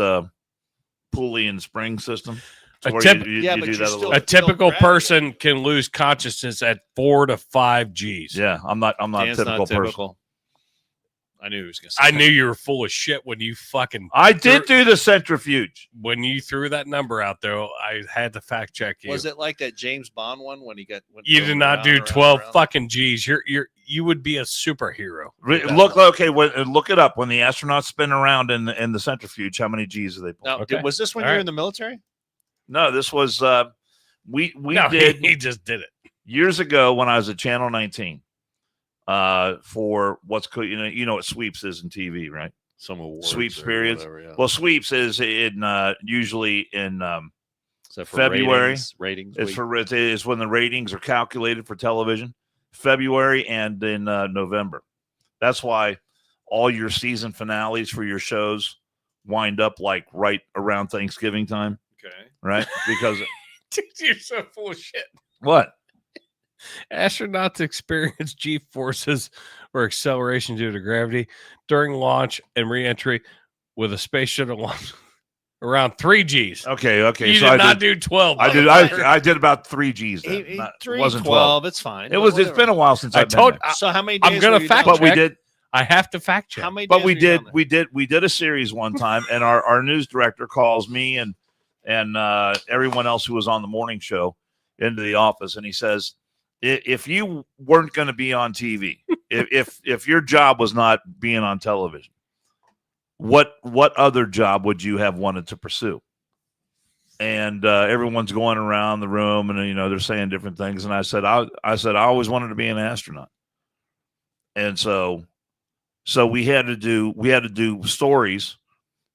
pulley and spring system. A where tip- Yeah, but do you're that still- A typical gravity. person can lose consciousness at 4 to 5 G's. Yeah, I'm not a Dan's typical not person. typical. I knew he was going to say I that. knew you were full of shit when you fucking I did do the centrifuge. when you threw that number out there. I had to fact check you. Was it like that James Bond one when he got? Went You going did not around, do around, 12 around? fucking G's. You would be a superhero. Look, okay, look it up. When the astronauts spin around in the centrifuge, how many G's do they pull? Now, Okay. was this when All you were right. in the military? No, this was we No, did he just did it. years ago when I was at Channel 19. For what's called, you know what sweeps is in TV, right? Some awards. Sweeps or periods. whatever, yeah. Well, sweeps is in usually in Is that for February. Ratings. it's week? for it is when the ratings are calculated for television. February and in November. That's why all your season finales for your shows wind up like right around Thanksgiving time, Okay. right? Because Dude, you're so full of shit. what? Astronauts experience G forces or acceleration due to gravity during launch and reentry with a space shuttle launch around 3 G's. Okay. You so did not do 12. I did. motherfucker. I did about 3 G's. Then. He- Not- three, wasn't 12. It's fine. It but was. It's whatever. been a while since I I've been told. there. So how many? I'm days gonna were you fact down But we check. did. I have to fact check. How many? But days we were you down did. there? We did a series one time, and our news director calls me and everyone else who was on the morning show into the office, and he says, if you weren't going to be on TV, if your job was not being on television, what other job would you have wanted to pursue? And everyone's going around the room, and they're saying different things. And I said I always wanted to be an astronaut, and so we had to do stories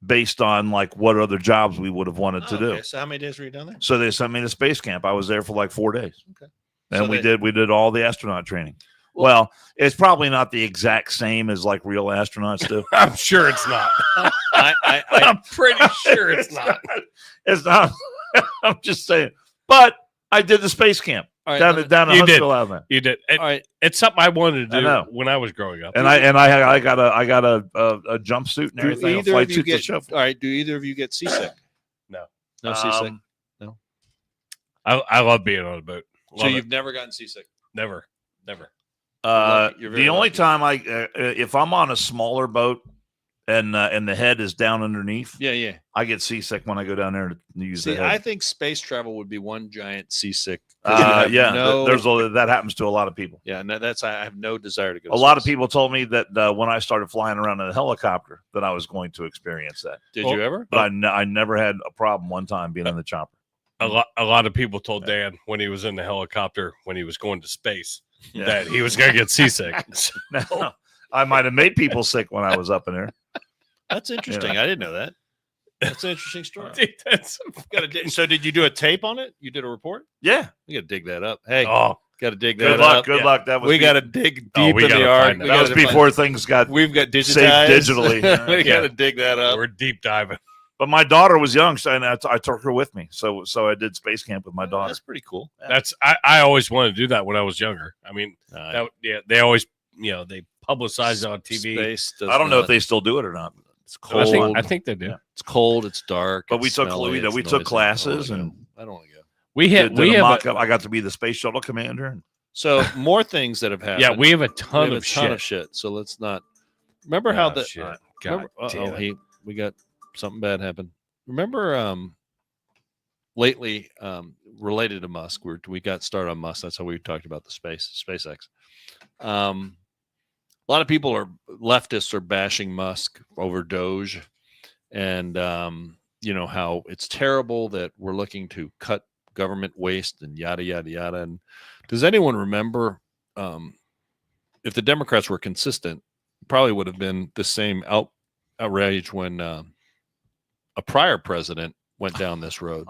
based on like what other jobs we would have wanted to do. Okay, so how many days were you down there? So they sent me to space camp. I was there for like 4 days. Okay. And So we did all the astronaut training. Well- Well, it's probably not the exact same as like real astronauts do. I'm sure it's not. I I'm pretty sure it's not. It's not. I'm just saying. But I did the space camp all right, down let in me- You did. Huntsville, Alabama. You did. all right. It's something I wanted to I do know. when I was growing up. And I got a jumpsuit and Do everything. A either flight of you suit to get? show. All right. Do either of you get seasick? No. No seasick. I love being on a boat. So Love you've it. never gotten seasick. never. lucky. You're very The only lucky. time if I'm on a smaller boat and the head is down underneath, Yeah. I get seasick when I go down there to use See, the I head. think space travel would be one giant seasick. 'Cause you have Yeah, no- that happens to a lot of people. Yeah, no, I have no desire to go. A lot of people told me that when I started flying around in a helicopter, that I was going to experience that. Did Well, you ever? But I never had a problem one time being in the chopper. A lot of people told Dan when he was in the helicopter when he was going to space Yeah. that he was going to get seasick. No, I might have made people sick when I was up in there. That's interesting. I didn't know that. That's an interesting story. Dude, that's So did you do a tape on it? You did a report? Yeah. We got to dig that up. Hey, oh, got to dig Good that luck. up. Good luck. That was We got to dig Oh, deep we in the gotta art. find We that. that was gotta before things got. We've got digitized saved digitally. we got Yeah. to dig that up. we're deep diving. But my daughter was young, so and I took her with me. So I did space camp with my daughter. That's pretty cool. That's I always wanted to do that when I was younger. I mean, they always they publicize it on TV. Space does I don't know not- if they still do it or not. It's I cold. think, I think they do. Yeah. It's cold. It's dark. But we it's took smelly, it's we took noisy. classes I don't and wanna go. I don't want to go. We did, have did we a have mock-up. I got to be the space shuttle commander. So more things that have happened. yeah we have a We ton have of a ton shit. of shit. So let's not remember how Oh, the shit. God remember, damn it. we got something bad happen. Remember lately related to Musk, we got started on Musk. That's how we talked about the SpaceX. A lot of people leftists are bashing Musk over DOGE, and how it's terrible that we're looking to cut government waste and yada yada yada. And does anyone remember if the Democrats were consistent, probably would have been the same outrage when a prior president went down this road.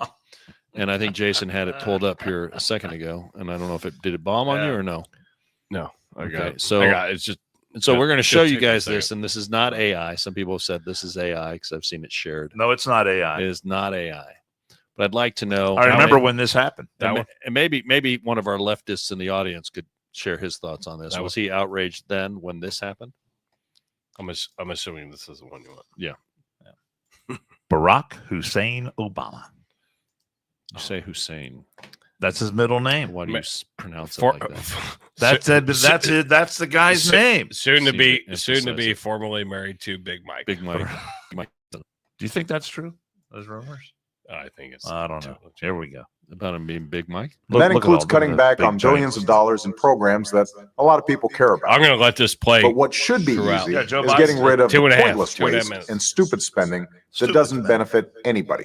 And I think Jason had it pulled up here a second ago, and I don't know if did it bomb on you or no. No, I got Okay, it. so- I got it. It's just And so Yeah, we're going to just show you take a guys second. this, and this is not AI. Some people have said this is AI because I've seen it shared. No, it's not AI. It is not AI. But I'd like to know. I remember when this happened. and maybe one of our leftists in the audience could share his thoughts on this. That Was he outraged then when this happened? I'm assuming this is the one you want. Barack Hussein Obama. You say Hussein. That's his middle name. Why do Ma- you pronounce it For, like that? That's it. That's it. That's the guy's so- name. soon to be Emphasize it. formerly married to Big Mike. Big Mike. Do you think that's true? Those rumors? I think it's. I don't know. Here we go. About him being Big Mike. And that Look at includes all cutting the back big on billions giants. of dollars in programs that a lot of people care I'm about. going to let this play. But what should be throughout. easy Yeah, Joe is Biden's getting rid of 2.5, pointless 2.5 waste minutes. and stupid spending that Stupid doesn't spending. benefit anybody.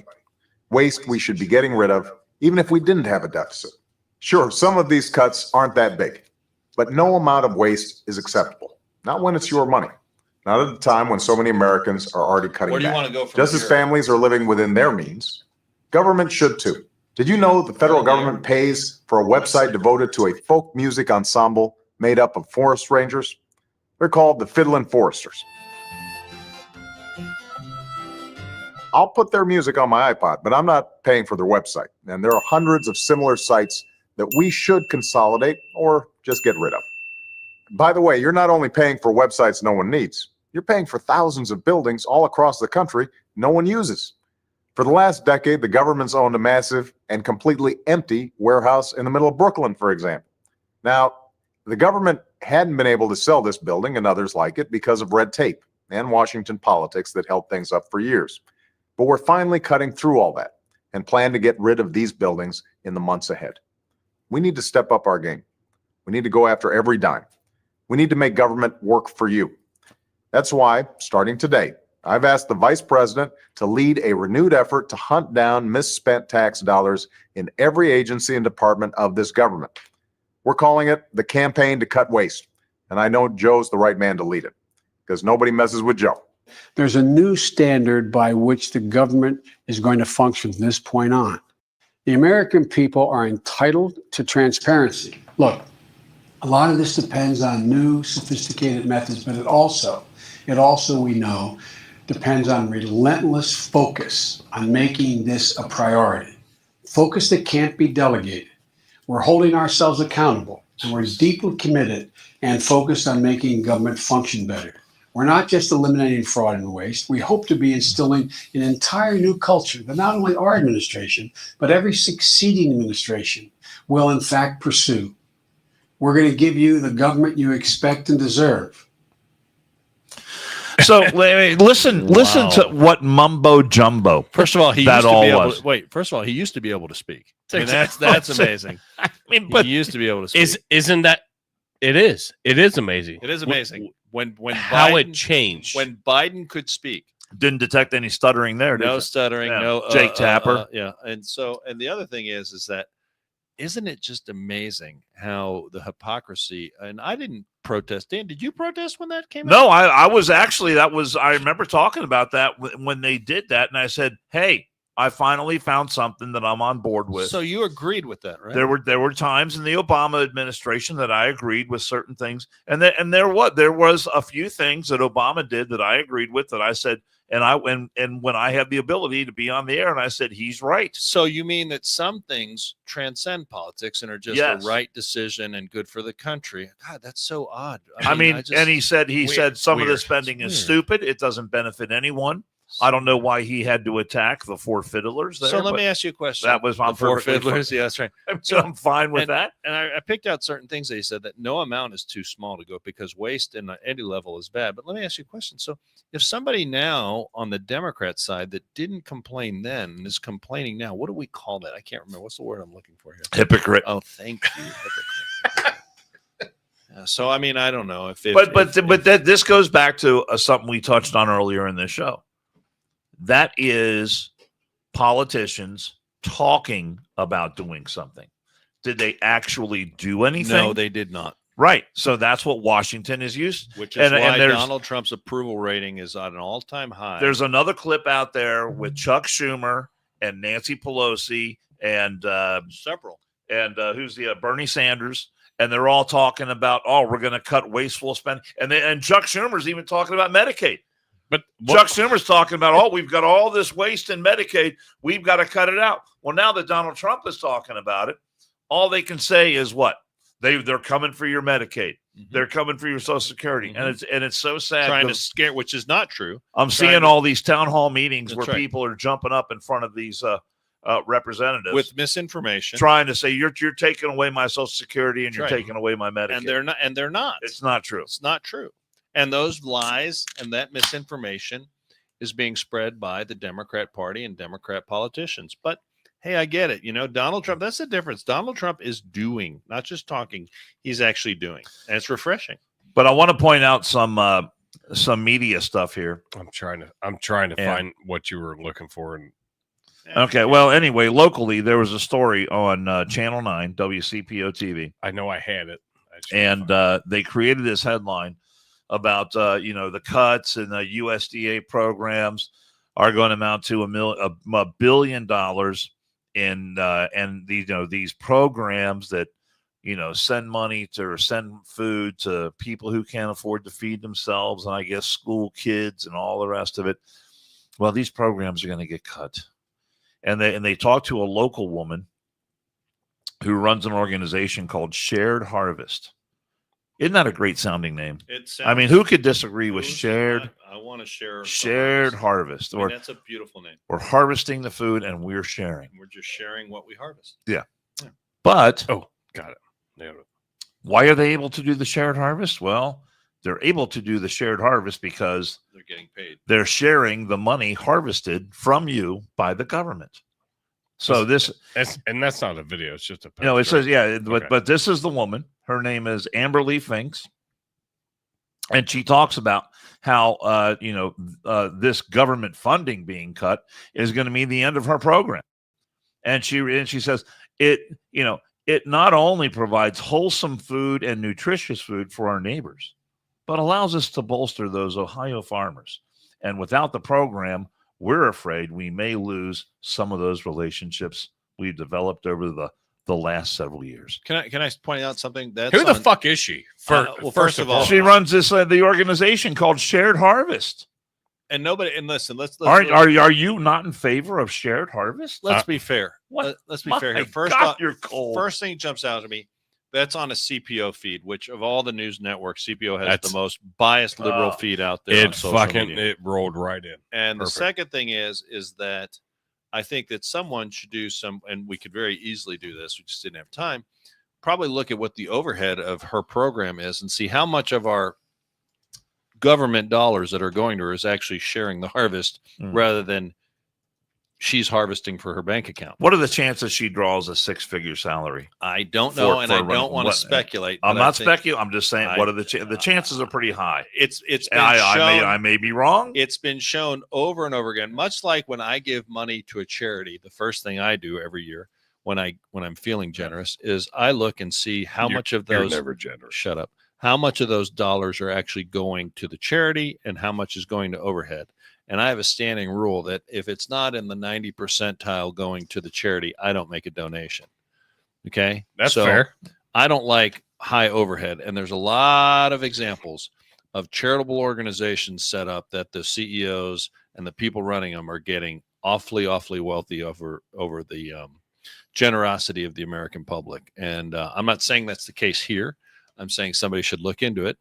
Waste we should be getting rid of, even if we didn't have a deficit. Sure, some of these cuts aren't that big, but no amount of waste is acceptable. Not when it's your money. Not at a time when so many Americans are already cutting back. to go from Just as families are living within their means, government should too. Did you know the federal government pays for a website devoted to a folk music ensemble made up of forest rangers? They're called the Fiddlin' Foresters. I'll put their music on my iPod, but I'm not paying for their website. And there are hundreds of similar sites that we should consolidate or just get rid of. By the way, you're not only paying for websites no one needs, you're paying for thousands of buildings all across the country no one uses. For the last decade, the government's owned a massive and completely empty warehouse in the middle of Brooklyn, for example. Now, the government hadn't been able to sell this building and others like it because of red tape and Washington politics that held things up for years. But we're finally cutting through all that and plan to get rid of these buildings in the months ahead. We need to step up our game. We need to go after every dime. We need to make government work for you. That's why, starting today, I've asked the vice president to lead a renewed effort to hunt down misspent tax dollars in every agency and department of this government. We're calling it the Campaign to Cut Waste. And I know Joe's the right man to lead it because nobody messes with Joe. There's a new standard by which the government is going to function from this point on. The American people are entitled to transparency. Look, a lot of this depends on new, sophisticated methods, but it also, we know, depends on relentless focus on making this a priority. Focus that can't be delegated. We're holding ourselves accountable, and we're deeply committed and focused on making government function better. We're not just eliminating fraud and waste. We hope to be instilling an entire new culture that not only our administration, but every succeeding administration will in fact pursue. We're going to give you the government you expect and deserve. So listen to what mumbo jumbo. First of all, he That used to all be able was. to, wait. First of all, he used to be able to speak. I mean, that's amazing. I mean, but He used to be able to speak. isn't that? It is. It is amazing. It is amazing when How Biden, it changed. when Biden could speak. Didn't detect any stuttering there. Did No you? stuttering, Yeah. no Jake Tapper. yeah. And the other thing is that isn't it just amazing how the hypocrisy? And I didn't protest. Dan, did you protest when that came out? No, I was actually, I remember talking about that when they did that. And I said, hey, I finally found something that I'm on board with. So you agreed with that, right? There were times in the Obama administration that I agreed with certain things, and there was a few things that Obama did that I agreed with, that I said, and when I had the ability to be on the air, and I said he's right. So you mean that some things transcend politics and are just Yes. the right decision and good for the country? God, that's so odd. I mean, and he said some of the weird. spending It's is weird. stupid. It doesn't benefit anyone. I don't know why he had to attack the four fiddlers there. So let but me ask you a question. that was my The four perfectly fiddlers. Yeah, that's right. So I'm fine with that. And I picked out certain things that he said that no amount is too small to go because waste in any level is bad. But let me ask you a question. So if somebody now on the Democrat side that didn't complain then and is complaining now, what do we call that? I can't remember. What's the word I'm looking for here? Hypocrite. Oh, thank you. Hypocrite. So I mean, I don't know if This goes back to something we touched on earlier in this show. That is politicians talking about doing something. Did they actually do anything? no, they did not. Right. So that's what Washington is used. Which is And why there's- Donald Trump's approval rating is at an all-time high. There's another clip out there with Chuck Schumer and Nancy Pelosi and several. who's the Bernie Sanders, and they're all talking about, we're going to cut wasteful spending, and Chuck Schumer's even talking about Medicaid. But Chuck Schumer's talking about, we've got all this waste in Medicaid, we've got to cut it out. Well, now that Donald Trump is talking about it, all they can say is what? They're coming for your Medicaid. Mm-hmm. They're coming for your Social Security, and it's so sad. Trying to scare, which is not true. I'm seeing all these town hall meetings where That's right. people are jumping up in front of these representatives With misinformation. trying to say you're taking away my Social Security and That's you're right. taking away my Medicaid. And they're not. It's not true. It's not true. And those lies and that misinformation is being spread by the Democrat Party and Democrat politicians. But hey, I get it. Donald Trump, that's the difference. Donald Trump is doing, not just talking. He's actually doing. And it's refreshing. But I want to point out some media stuff here. I'm trying to Yeah. find what you were looking for. And Okay. Well, anyway, locally there was a story on Channel 9 WCPO TV, I know I had it. and they created this headline about the cuts and the USDA programs are going to amount to $1 billion and these programs that send money to or send food to people who can't afford to feed themselves, and I guess school kids and all the rest of it. Well, these programs are going to get cut, and they talked to a local woman who runs an organization called Shared Harvest. Isn't that a great sounding name? I mean, who could disagree with Shared I want to share. Shared Harvest, or that's a beautiful name. we're harvesting the food and we're sharing. We're just sharing what we harvest. But got it. Nailed it. why are they able to do the shared harvest? Well, they're able to do the shared harvest because They're getting paid. they're sharing the money harvested from you by the government. So that's not a video. It's just a post, it right? says, Okay. but this is the woman. Her name is Amberly Finks. And she talks about how, this government funding being cut is going to mean the end of her program. And she says it not only provides wholesome food and nutritious food for our neighbors, but allows us to bolster those Ohio farmers. And without the program, we're afraid we may lose some of those relationships we've developed over the last several years. Can I point out something? That's Who the fuck is she? First of all, She runs the organization called Shared Harvest. and nobody. And listen, let's Are you not in favor of Shared Harvest? let's be fair. What? Let's be fair here. My First God, off, you're cold. first thing jumps out to me. That's on a CPO feed, which of all the news networks, CPO has That's- the most biased liberal feed out there. on It social media. it rolled right in. And Perfect. the second thing is that I think that someone should do and we could very easily do this. We just didn't have time. Probably look at what the overhead of her program is and see how much of our government dollars that are going to her is actually sharing the harvest rather than she's harvesting for her bank account. What are the chances she draws a six-figure salary? I don't know, and I for don't want to what- speculate. I'm but I not think speculating. I'm just saying, what are the chances are pretty high. It's been I shown. may be wrong. It's been shown over and over again, much like when I give money to a charity, the first thing I do every year, when I'm feeling generous is I look and see how much of You're those never generous. shut up. How much of those dollars are actually going to the charity and how much is going to overhead. And I have a standing rule that if it's not in the 90 percentile going to the charity, I don't make a donation. Okay. That's So fair. I don't like high overhead. And there's a lot of examples of charitable organizations set up that the CEOs and the people running them are getting awfully, awfully wealthy over the generosity of the American public. And I'm not saying that's the case here. I'm saying somebody should look into it.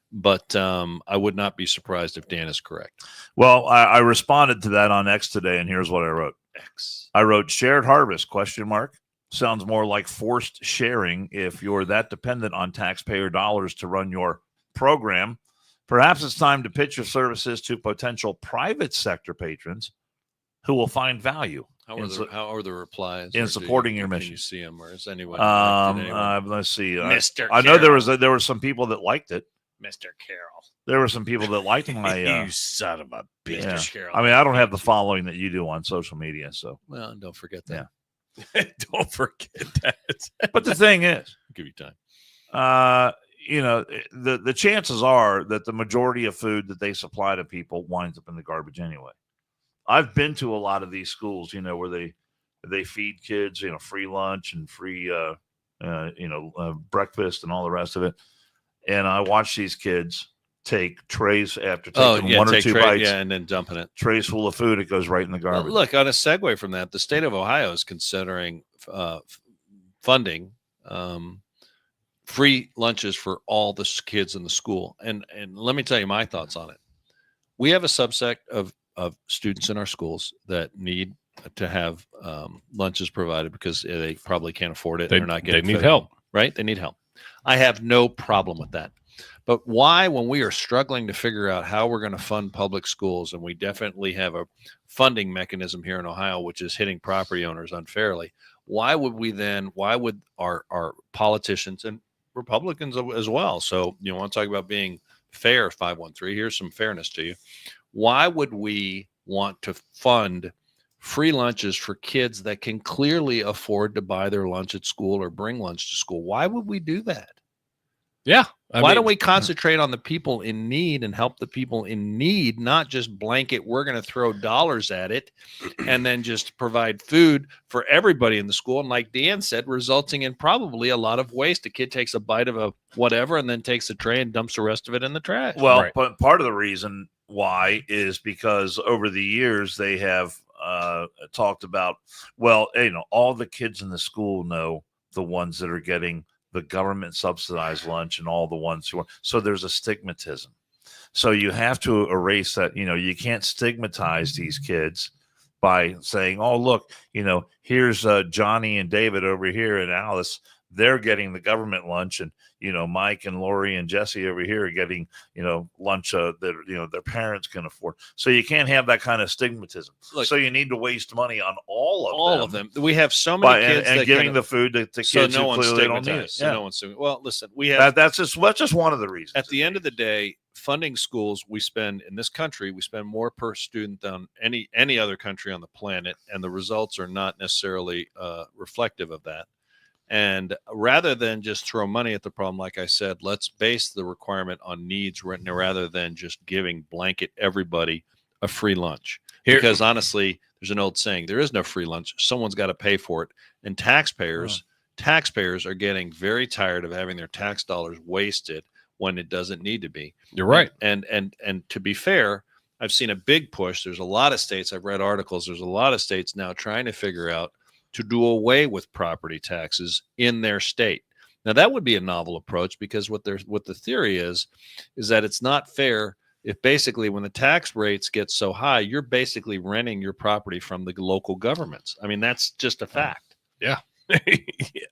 But I would not be surprised if Dan is correct. Well, I responded to that on X today, and here's what I wrote. X. I wrote shared harvest, ? Sounds more like forced sharing if you're that dependent on taxpayer dollars to run your program. Perhaps it's time to pitch your services to potential private sector patrons who will find value. How are the replies in Or supporting your Can mission? you see them, or is anyone? Did anyone- Let's see. Mr. I know there Carroll. were some people that liked it. Mr. Carroll. There were some people that liked my. You son of a bitch. Yeah. Carroll. I mean, I don't have the following that you do on social media, so. Well, don't forget that. Yeah. Don't forget that. But the thing is, I'll give you time. the chances are that the majority of food that they supply to people winds up in the garbage anyway. I've been to a lot of these schools, where they feed kids, free lunch and free, breakfast and all the rest of it. And I watch these kids take trays after taking one or two bites, and then dumping it. trays full of food. It goes right in the Well, garbage. look, on a segue from that, the state of Ohio is considering funding free lunches for all the kids in the school. And let me tell you my thoughts on it. We have a subset of students in our schools that need to have lunches provided because they probably can't afford it. They They're not getting need fed, help. right? They need help. I have no problem with that. But why, when we are struggling to figure out how we're going to fund public schools, and we definitely have a funding mechanism here in Ohio, which is hitting property owners unfairly, why would our politicians and Republicans as well? So, you want to talk about being fair, 513, here's some fairness to you. Why would we want to fund free lunches for kids that can clearly afford to buy their lunch at school or bring lunch to school? Why would we do that? Yeah. Why don't we concentrate on the people in need and help the people in need, not just blanket, we're going to throw dollars at it and then just provide food for everybody in the school? And like Dan said, resulting in probably a lot of waste. A kid takes a bite of a whatever and then takes a tray and dumps the rest of it in the trash. Well, Right. but part of the reason why is because over the years they have talked about, all the kids in the school know the ones that are getting the government subsidized lunch and all the ones who are. So there's a stigmatism. So you have to erase that. You can't stigmatize these kids by saying, oh, look, here's Johnny and David over here and Alice. They're getting the government lunch, and Mike and Lori and Jesse over here are getting lunch that their parents can afford. So you can't have that kind of stigmatism. Look, so you need to waste money on all of them. We have so many kids and that giving the food to kids so who no one's clearly don't need it. stigmatized. So no one's well. Listen, we have That's just one of the reasons. at the end of the day, funding schools, we spend in this country, we spend more per student than any other country on the planet, and the results are not necessarily reflective of that. And rather than just throw money at the problem, like I said, let's base the requirement on needs rather than just giving blanket everybody a free lunch. Because honestly, there's an old saying, there is no free lunch. Someone's got to pay for it. And taxpayers are getting very tired of having their tax dollars wasted when it doesn't need to be. You're right. And to be fair, I've seen a big push. There's a lot of states, I've read articles, there's a lot of states now trying to figure out to do away with property taxes in their state. Now that would be a novel approach, because what the theory is that it's not fair if basically when the tax rates get so high, you're basically renting your property from the local governments. I mean, that's just a fact. Yeah.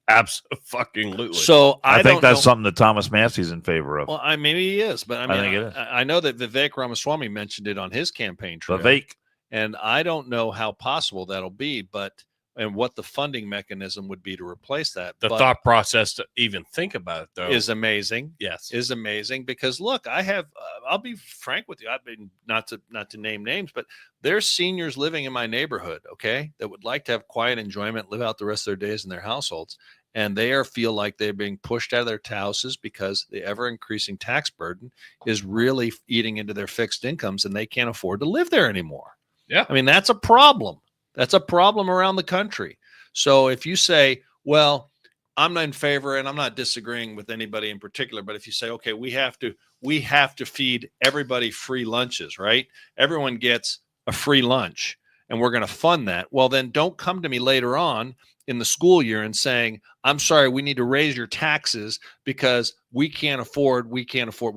Absolutely. So I think don't that's know. something that Thomas Massey's in favor of. Well, maybe he is, but I mean, I think it is. I know that Vivek Ramaswamy mentioned it on his campaign trail. Vivek. And I don't know how possible that'll be, but and what the funding mechanism would be to replace that. The But thought process to even think about it, though, is amazing. yes. Is amazing because look, I have. I'll be frank with you. I've been not to name names, but there's seniors living in my neighborhood, okay, that would like to have quiet enjoyment, live out the rest of their days in their households, and they feel like they're being pushed out of their houses because the ever increasing tax burden is really eating into their fixed incomes, and they can't afford to live there anymore. Yeah. I mean, that's a problem. That's a problem around the country. So if you say, well, I'm not in favor, and I'm not disagreeing with anybody in particular, but if you say, okay, we have to feed everybody free lunches, right? Everyone gets a free lunch, and we're going to fund that. Well, then don't come to me later on in the school year and saying, I'm sorry, we need to raise your taxes because we can't afford. We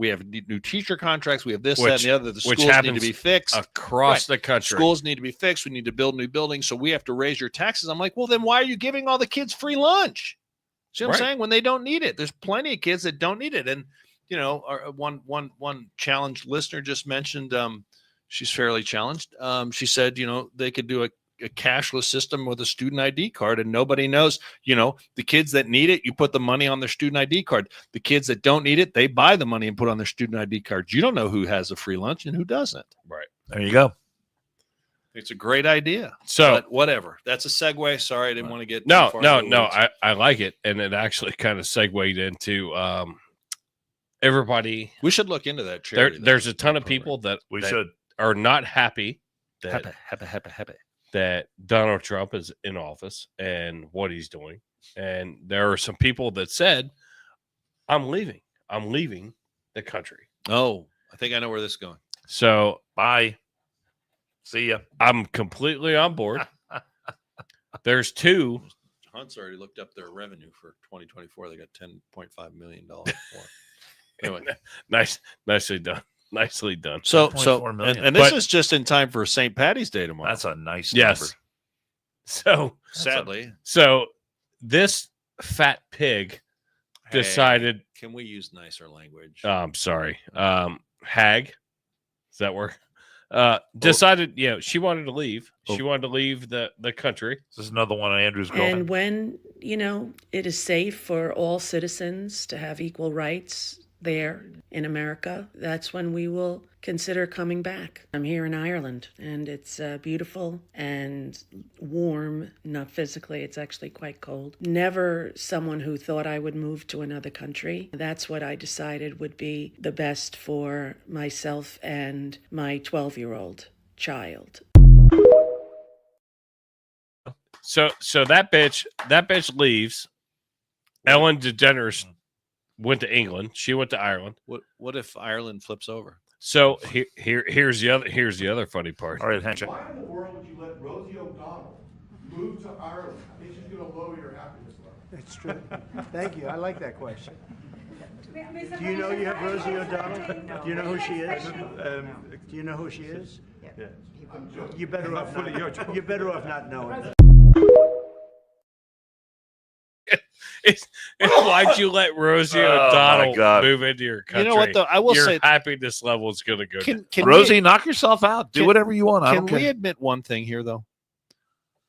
have new teacher contracts. We have this, that, and the other. The schools need to be fixed across the country. Schools need to be fixed. We need to build new buildings. So we have to raise your taxes. I'm like, well, then why are you giving all the kids free lunch? See what I'm saying? When they don't need it, there's plenty of kids that don't need it. And, you know, one challenged listener just mentioned, she's fairly challenged. She said, you know, they could do a cashless system with a student ID card, and nobody knows, you know, the kids that need it, you put the money on their student ID card. The kids that don't need it, they buy the money and put on their student ID cards. You don't know who has a free lunch and who doesn't. Right. There you go. It's a great idea. So but whatever. That's a segue. Sorry, I didn't want to get no. too far into the weeds. I like it, and it actually kind of segued into everybody. We should look into that. Charity, There's a ton of people that We that should. are not happy that happy. that Donald Trump is in office and what he's doing. And there are some people that said, I'm leaving the country. Oh, I think I know where this is going. So Bye. See ya. I'm completely on board. There's two. Hunt's already looked up their revenue for 2024. They got $10.5 million more. Anyway, Nicely done. Nicely done. so 10.4 million. and this But- is just in time for St. Patty's Day tomorrow. That's a nice Yes. number. So Sadly. this fat pig decided. Hey, can we use nicer language? I'm sorry. Hag. Does that work? Decided, you know, she wanted to leave. She wanted to leave the country. This is another one of Andrew's girlfriend. And when, you know, it is safe for all citizens to have equal rights there in America, that's when we will consider coming back. I'm here in Ireland, and it's beautiful and warm, not physically, it's actually quite cold. Never someone who thought I would move to another country. That's what I decided would be the best for myself and my 12-year-old child. So that bitch leaves. Ellen DeGeneres went to England. She went to Ireland. What if Ireland flips over? So here's the other funny part. All right, Hench. Why in the world would you let Rosie O'Donnell move to Ireland? I think she's going to lower your happiness level. That's true. Thank you. I like that question. Do you know you have Rosie O'Donnell? Do you know who she is? Do you know who she is? Yeah. You're better off not knowing. Why'd you let Rosie Oh, my O'Donnell God. move into your country? You know what, though? I will your say, happiness level is going to go down. can Rosie, knock yourself out. Do can- whatever you want. I Can don't we care. admit one thing here, though?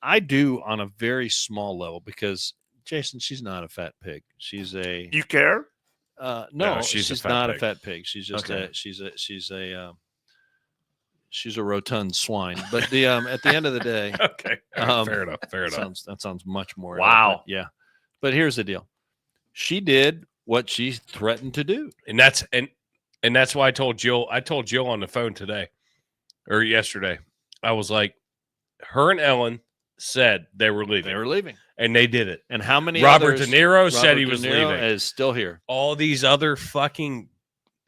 I do on a very small level because Jason, she's not a fat pig. She's a You care? no, No, she's a fat not pig. a fat pig. She's just Okay. she's a rotund swine. But the at the end of the day, Okay, all right, Um, fair enough. that sounds much more. Wow. eloquent. Yeah. But here's the deal. She did what she threatened to do. And that's why I told Jill on the phone today or yesterday. I was like, her and Ellen said they were leaving. They were leaving. And they did it. And how many Robert others- De Niro said he Robert was De Niro leaving. is still here. All these other fucking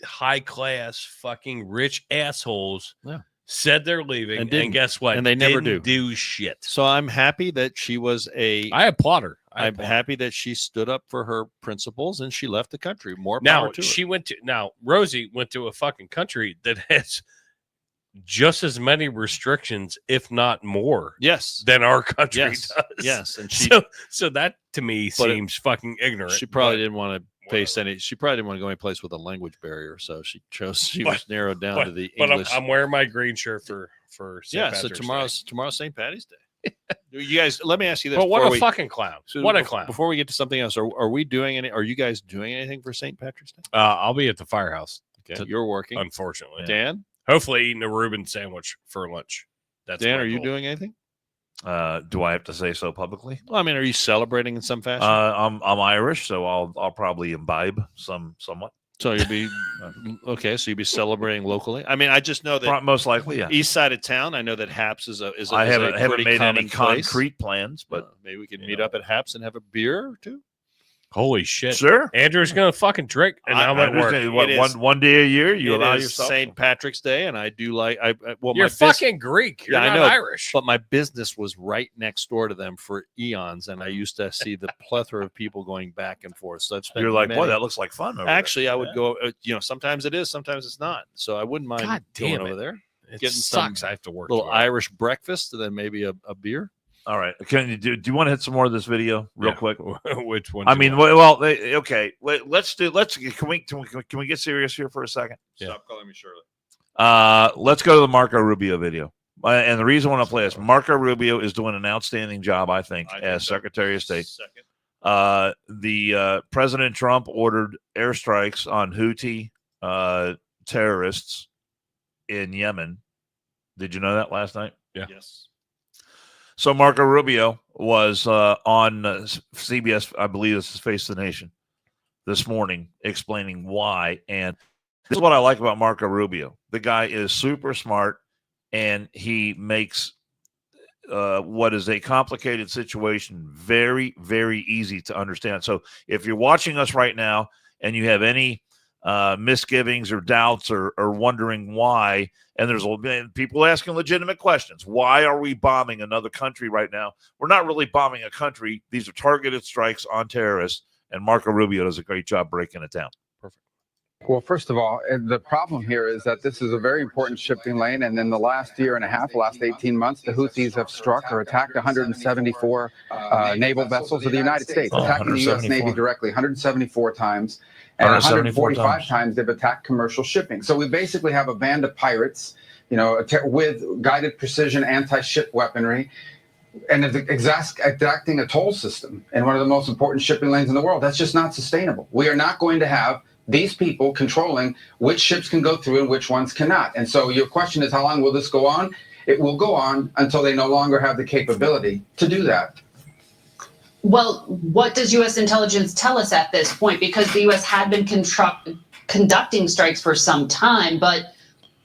high class fucking rich assholes Yeah. said they're leaving. And And, didn't. guess what? And they never Didn't do. do shit. So I'm happy that she was I applaud her. I'm happy that she stood up for her principles and she left the country. More Now power to her. Rosie went to a fucking country that has just as many restrictions, if not more, Yes. than our country Yes. does. Yes. And she So that to me But it- seems fucking ignorant. she probably but didn't want to face whatever. any. She probably didn't want to go any place with a language barrier, so she chose. She But- was narrowed down to the But English. I'm wearing my green shirt for St. yeah. So Patrick's Day. tomorrow's St. Patty's Day. You guys, let me ask you this. But what before a we- fucking clown! so What a bef- clown! Before we get to something else, are we doing any? Are you guys doing anything for St. Patrick's Day? I'll be at the firehouse. Okay, you're working. Unfortunately, Dan, hopefully eating a Reuben sandwich for lunch. That's Dan, my are you goal. doing anything? Do I have to say so publicly? Well, I mean, are you celebrating in some fashion? I'm Irish, so I'll probably imbibe somewhat. So you'll be okay. So you'll be celebrating locally. I mean, I just know that Most likely, yeah. east side of town. I know that Haps is a. I is haven't a haven't pretty made any common place. concrete plans, but Maybe we can you meet know. up at Haps and have a beer or two. Holy shit! sure. Andrew's gonna fucking drink, and I'm I at work. understand. What, It is- one day a year you It allow is yourself. St. Patrick's Day, and I do like. Well, You're my fucking Greek. You're Yeah, I not know, Irish. But my business was right next door to them for eons, and I used to see the plethora of people going back and forth. So I've spent. You're like, boy, many- that looks like fun. Over Actually, I would Yeah. go. Sometimes it is, sometimes it's not. So I wouldn't mind God going damn over it. there, It getting some sucks. I have to work. little tomorrow. Irish breakfast, and then maybe a beer. All right. Can you do you want to hit some more of this video real Yeah. quick? Which one? I mean, well, okay. Let's can we get serious here for a second? Yeah. Stop calling me Shirley. Let's go to the Marco Rubio video. And the reason I want to play this, Marco Rubio is doing an outstanding job, I think, as Secretary of State. Second. The President Trump ordered airstrikes on Houthi terrorists in Yemen. Did you know that last night? Yeah. Yes. So Marco Rubio was on CBS, I believe this is Face the Nation, this morning, explaining why. And this is what I like about Marco Rubio. The guy is super smart, and he makes what is a complicated situation very, very easy to understand. So if you're watching us right now and you have any misgivings or doubts or wondering why, and there's people asking legitimate questions. Why are we bombing another country right now? We're not really bombing a country. These are targeted strikes on terrorists, and Marco Rubio does a great job breaking it down. Well, first of all, the problem here is that this is a very important shipping lane, and in the last year and a half, the last 18 months, the Houthis have struck or attacked 174 naval vessels of the United States, attacking the U.S. Navy directly 174 times, and 145 times they've attacked commercial shipping. So we basically have a band of pirates, with guided precision anti-ship weaponry, and exacting a toll system in one of the most important shipping lanes in the world. That's just not sustainable. We are not going to have these people controlling which ships can go through and which ones cannot. And so your question is, how long will this go on? It will go on until they no longer have the capability to do that. Well, what does U.S. intelligence tell us at this point? Because the U.S. had been conducting strikes for some time, but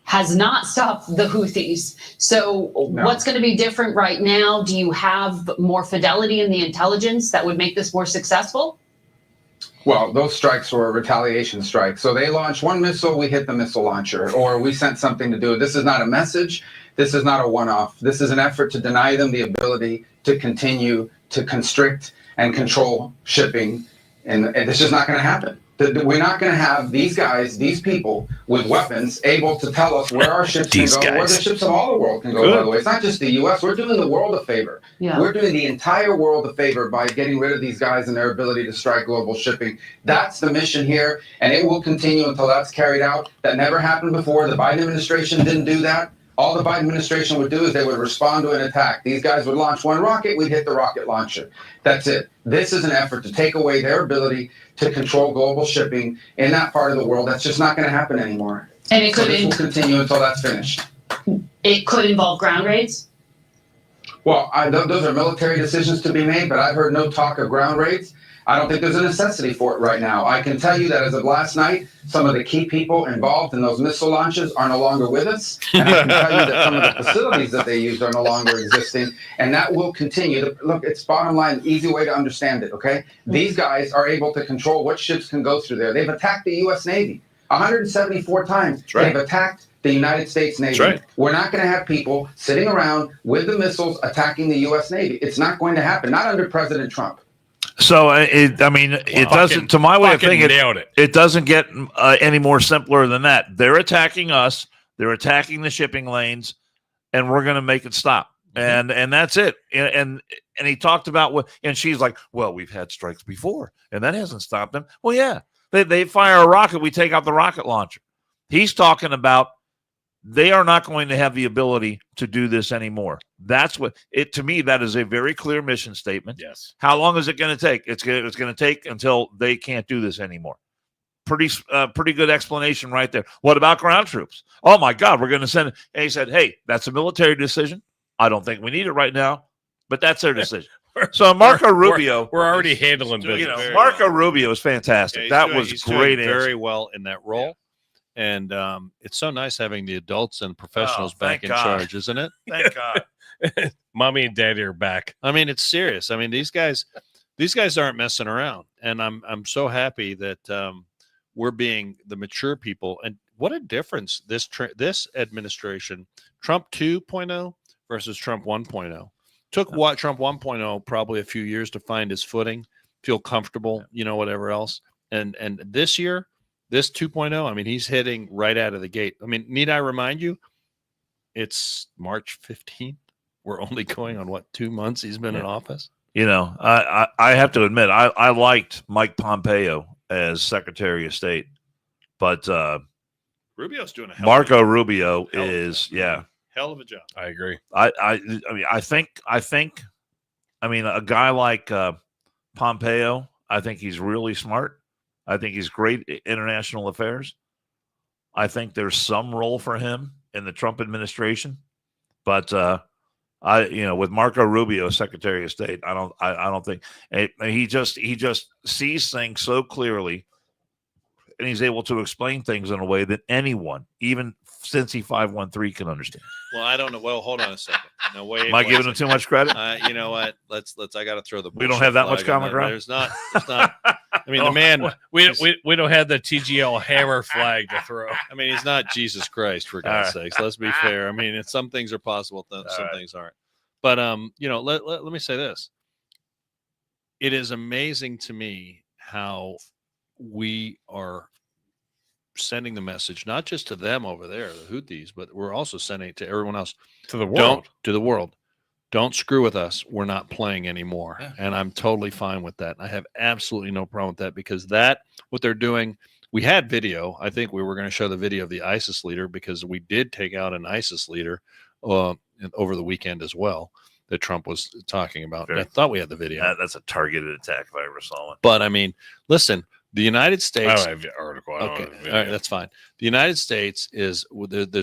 has not stopped the Houthis. So what's going to be different right now? Do you have more fidelity in the intelligence that would make this more successful? Well, those strikes were retaliation strikes. So they launched one missile, we hit the missile launcher, or we sent something to do it. This is not a message. This is not a one-off. This is an effort to deny them the ability to continue to constrict and control shipping. And it's just not going to happen. We're not going to have these guys, these people with weapons able to tell us where our ships can go, where the ships of all the world can go, by the way. It's not just the U.S. We're doing the world a favor. Yeah. We're doing the entire world a favor by getting rid of these guys and their ability to strike global shipping. That's the mission here, and it will continue until that's carried out. That never happened before. The Biden administration didn't do that. All the Biden administration would do is they would respond to an attack. These guys would launch one rocket, we'd hit the rocket launcher. That's it. This is an effort to take away their ability to control global shipping in that part of the world. That's just not going to happen anymore. And it So could this will continue until that's finished. it could involve ground raids? Well, those are military decisions to be made, but I've heard no talk of ground raids. I don't think there's a necessity for it right now. I can tell you that as of last night, some of the key people involved in those missile launches are no longer with us. And I can tell you that some of the facilities that they used are no longer existing. And that will continue. Look, it's bottom line, easy way to understand it, okay? These guys are able to control what ships can go through there. They've attacked the U.S. Navy 174 times. Right. They've attacked the United States Navy. Right. We're not going to have people sitting around with the missiles attacking the U.S. Navy. It's not going to happen, not under President Trump. So it doesn't, to my way of thinking, it doesn't get any more simpler than that. They're attacking us. They're attacking the shipping lanes, and we're going to make it stop. And that's it. And he talked about what, and she's like, well, we've had strikes before, and that hasn't stopped them. Well, yeah, they fire a rocket, we take out the rocket launcher. He's talking about They are not going to have the ability to do this anymore. That's what it, to me, that is a very clear mission statement. Yes. How long is it going to take? It's going to take until they can't do this anymore. Pretty good explanation right there. What about ground troops? Oh my God, we're going to send. And he said, hey, that's a military decision. I don't think we need it right now, but that's their decision. So Marco Rubio, we're already handling doing business. very Marco well. Rubio is fantastic. Yeah, that doing- was he's great. doing very well in that role. And it's so nice having the adults and professionals back thank in God. charge, isn't it? Thank God. Mommy and daddy are back. I mean, it's serious. I mean, these guys aren't messing around, and I'm so happy that we're being the mature people. And what a difference this administration, Trump 2.0 versus Trump 1.0. Took what Trump 1.0 probably a few years to find his footing, feel comfortable, whatever else. And this year, this 2.0, I mean, he's hitting right out of the gate. I mean, need I remind you, it's March 15th. We're only going on 2 months he's been in office. I have to admit, I liked Mike Pompeo as Secretary of State, but Rubio's doing a hell Marco of a Rubio hell of a is job. Hell of a job. I agree. I mean, I think a guy like Pompeo, I think he's really smart. I think he's great at international affairs. I think there's some role for him in the Trump administration, but with Marco Rubio, Secretary of State, I don't think he just sees things so clearly, and he's able to explain things in a way that anyone, even Cincy 513, can understand. Well, I don't know. Well, hold on a second. No, wait. Am I giving him too much credit? You know what? Let's. I got to throw the. We don't have that much flag on common that. ground? There's not. I mean, the man. We don't have the TGL hammer flag to throw. I mean, he's not Jesus Christ, for God's sakes. Let's be fair. I mean, some things are possible, some things aren't. But let me say this. It is amazing to me how we are sending the message, not just to them over there, the Houthis, but we're also sending it to everyone else. To the world. To the world. Don't screw with us. We're not playing anymore. Yeah. And I'm totally fine with that. I have absolutely no problem with that, because what they're doing, we had video. I think we were going to show the video of the ISIS leader, because we did take out an ISIS leader over the weekend as well that Trump was talking about. I thought we had the video. That's a targeted attack if I ever saw one. But I mean, listen, the United States. I don't have the article. Okay, all right, that's fine. The United States there's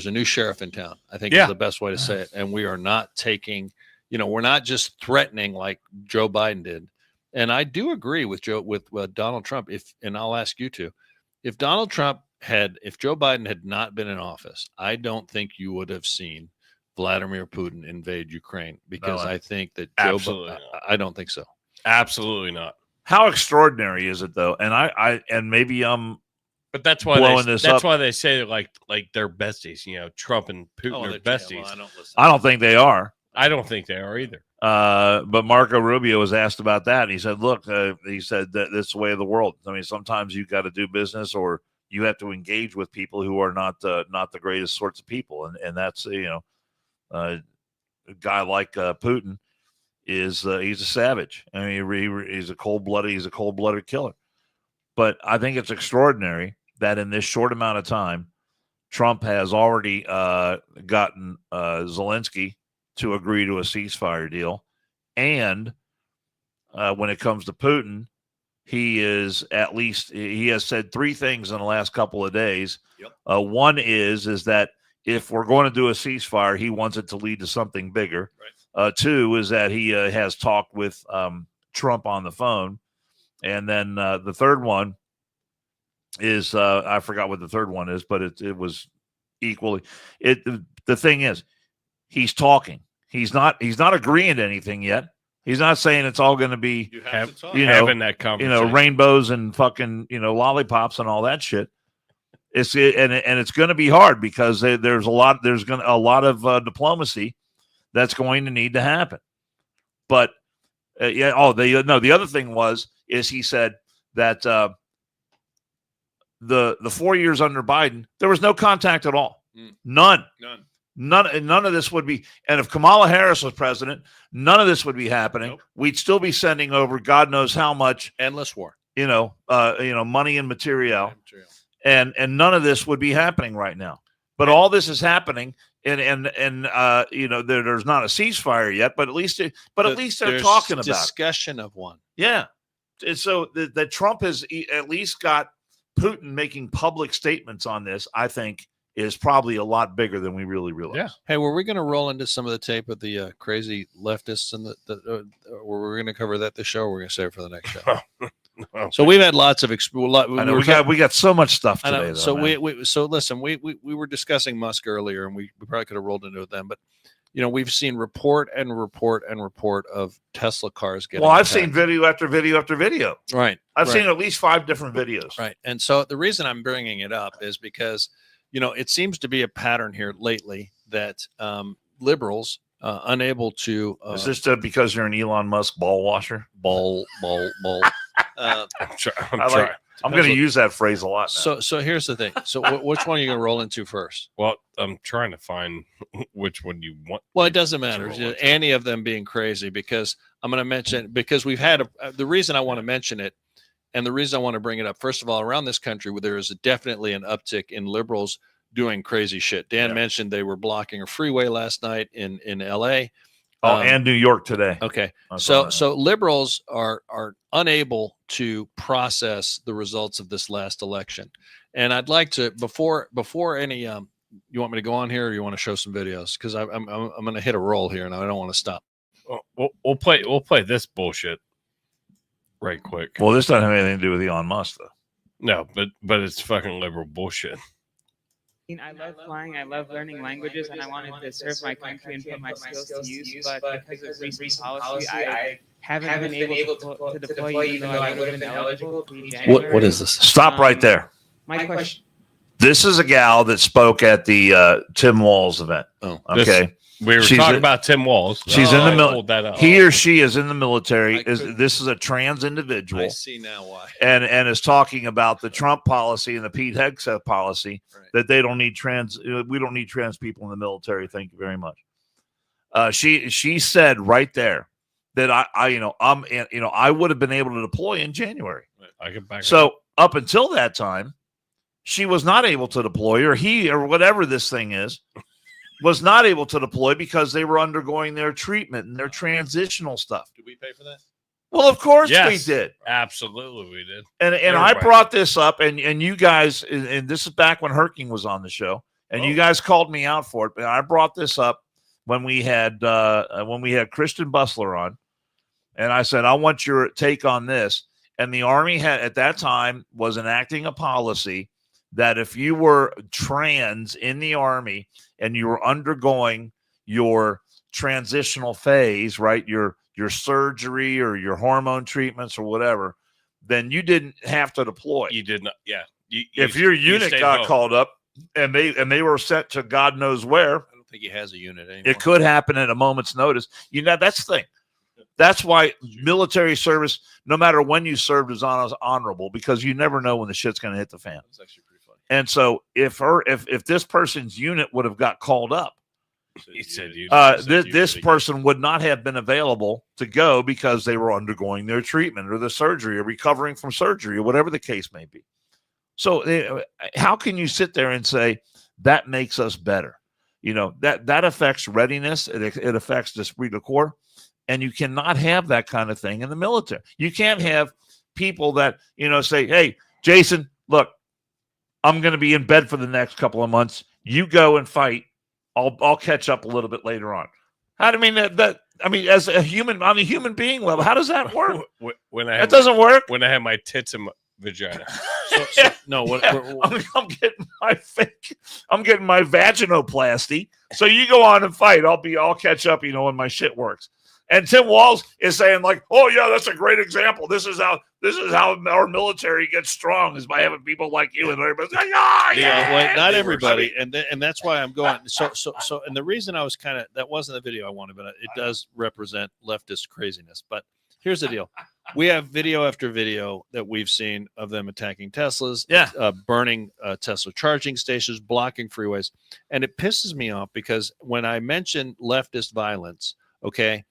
a new sheriff in town. I think is the best way to say it. And we are not taking, we're not just threatening like Joe Biden did. And I do agree with Donald Trump. And I'll ask you to, if Joe Biden had not been in office, I don't think you would have seen Vladimir Putin invade Ukraine, because I think that I don't think so. Absolutely not. How extraordinary is it though? And maybe but that's why blowing this up. why they say like they're besties. Trump and Putin are besties. Well, I don't think they are. I don't think they are either. But Marco Rubio was asked about that, and he said, "Look, he said that this is the way of the world. I mean, sometimes you got to do business, or you have to engage with people who are not the greatest sorts of people, and that's a guy like Putin is he's a savage. I mean, he's a cold-blooded killer. But I think it's extraordinary that in this short amount of time, Trump has already gotten Zelensky to agree to a ceasefire deal, and when it comes to Putin, he has said three things in the last couple of days. Yep. One is that if we're going to do a ceasefire, he wants it to lead to something bigger. Right. Two is that he has talked with Trump on the phone. And then the third one is, I forgot what the third one is, but it was equally. The thing is, he's talking. He's not agreeing to anything yet. He's not saying it's all going to be, having that conversation. Rainbows and fucking, lollipops and all that shit. And it's going to be hard, because there's a lot of diplomacy that's going to need to happen. But the other thing is he said that the 4 years under Biden, there was no contact at all. None of this would be. And if Kamala Harris was president, none of this would be happening. Nope. We'd still be sending over God knows how much endless war, money and material. And none of this would be happening right now. But all this is happening, and you know, there's not a ceasefire yet, but at least they're talking about discussion of one. Yeah, and so that Trump has at least got Putin making public statements on this, I think, is probably a lot bigger than we really realize. Yeah. Hey, were we going to roll into some of the tape of the crazy leftists and were we going to cover that this show? Or we're going to save it for the next show. So we've had lots of I know, we got so much stuff today. Though, so man. so listen, we were discussing Musk earlier, and we probably could have rolled into it then, but you know, we've seen report of Tesla cars getting. Well, I've attacked. seen video after video after video. Right. I've seen at least 5 different videos. Right. And so the reason I'm bringing it up is because, you know, it seems to be a pattern here lately that liberals unable to. Is this because you're an Elon Musk ball washer? Ball. I'm going to use that phrase a lot now. So here's the thing. So which one are you going to roll into first? Well, I'm trying to find which one you want. Well, it doesn't matter. Any of them being crazy, because I'm going to mention, because we've had the reason I want to mention it, and the reason I want to bring it up. First of all, around this country, where there is definitely an uptick in liberals doing crazy shit. Dan mentioned they were blocking a freeway last night in L.A. And New York today. Okay. So liberals are unable to process the results of this last election. And I'd like to, before any, you want me to go on here, or you want to show some videos? Because I'm going to hit a roll here, and I don't want to stop. We'll play this bullshit right quick. Well, this doesn't have anything to do with Elon Musk, though. No, but it's fucking liberal bullshit. I love flying, I love learning languages, and I wanted to serve my country and put my skills to use, but because of recent policy, I haven't been able to deploy, even though I would have been eligible. What is this? Stop right there. My question. This is a gal that spoke at the Tim Walz event. Oh, okay. We were talking about Tim Walz. She's in the military. He or she is in the military. This is a trans individual. I see now why. And is talking about the Trump policy and the Pete Hegseth policy, that they don't need we don't need trans people in the military. Thank you very much. She said right there that I would have been able to deploy in January. I get back. So up until that time, she was not able to deploy, or he, or whatever this thing is, was not able to deploy because they were undergoing their treatment and their transitional stuff. Did we pay for that? Well, of course Yes, we did. Absolutely we did. And I brought this up, and you guys, and this is back when Herking was on the show, and you guys called me out for it. But I brought this up when we had Christian Bustler on, and I said, I want your take on this. And the Army had at that time was enacting a policy that if you were trans in the Army and you were undergoing your transitional phase, right, your surgery or your hormone treatments or whatever, then you didn't have to deploy. You did not. Yeah. If your unit got called up and they were sent to God knows where, I don't think he has a unit anymore. it could happen at a moment's notice. That's the thing. That's why military service, no matter when you served, is honorable, because you never know when the shit's going to hit the fan. That's actually pretty funny. And so if this person's unit would have got called up, this person would not have been available to go because they were undergoing their treatment or the surgery or recovering from surgery or whatever the case may be. So how can you sit there and say that makes us better? You know, that affects readiness. It affects esprit de corps. And you cannot have that kind of thing in the military. You can't have people that, say, hey, Jason, look, I'm going to be in bed for the next couple of months. You go and fight. I'll catch up a little bit later on. How do you mean as a human, on a human being level, how does that work? That doesn't work. When I have my tits and my vagina. I'm getting my vaginoplasty. So you go on and fight. I'll catch up, when my shit works. And Tim Walz is saying like, oh yeah, that's a great example. This is how our military gets strong, is by having people like you, and everybody's like, not everybody, and that's why I'm going. So, and the reason I was that wasn't the video I wanted, but it does represent leftist craziness. But here's the deal: we have video after video that we've seen of them attacking Teslas, burning Tesla charging stations, blocking freeways, and it pisses me off because when I mention leftist violence, okay.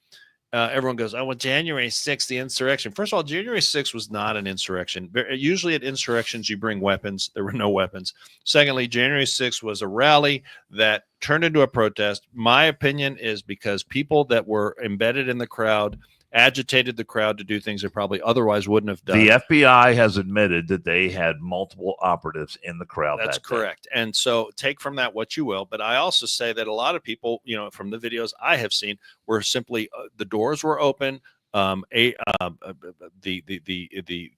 everyone goes, oh, well, January 6th, the insurrection. First of all, January 6th was not an insurrection. Usually at insurrections, you bring weapons. There were no weapons. Secondly, January 6th was a rally that turned into a protest. My opinion is because people that were embedded in the crowd agitated the crowd to do things they probably otherwise wouldn't have done. The FBI has admitted that they had multiple operatives in the crowd. That's correct. And so take from that what you will. But I also say that a lot of people, from the videos I have seen, were simply the doors were open. The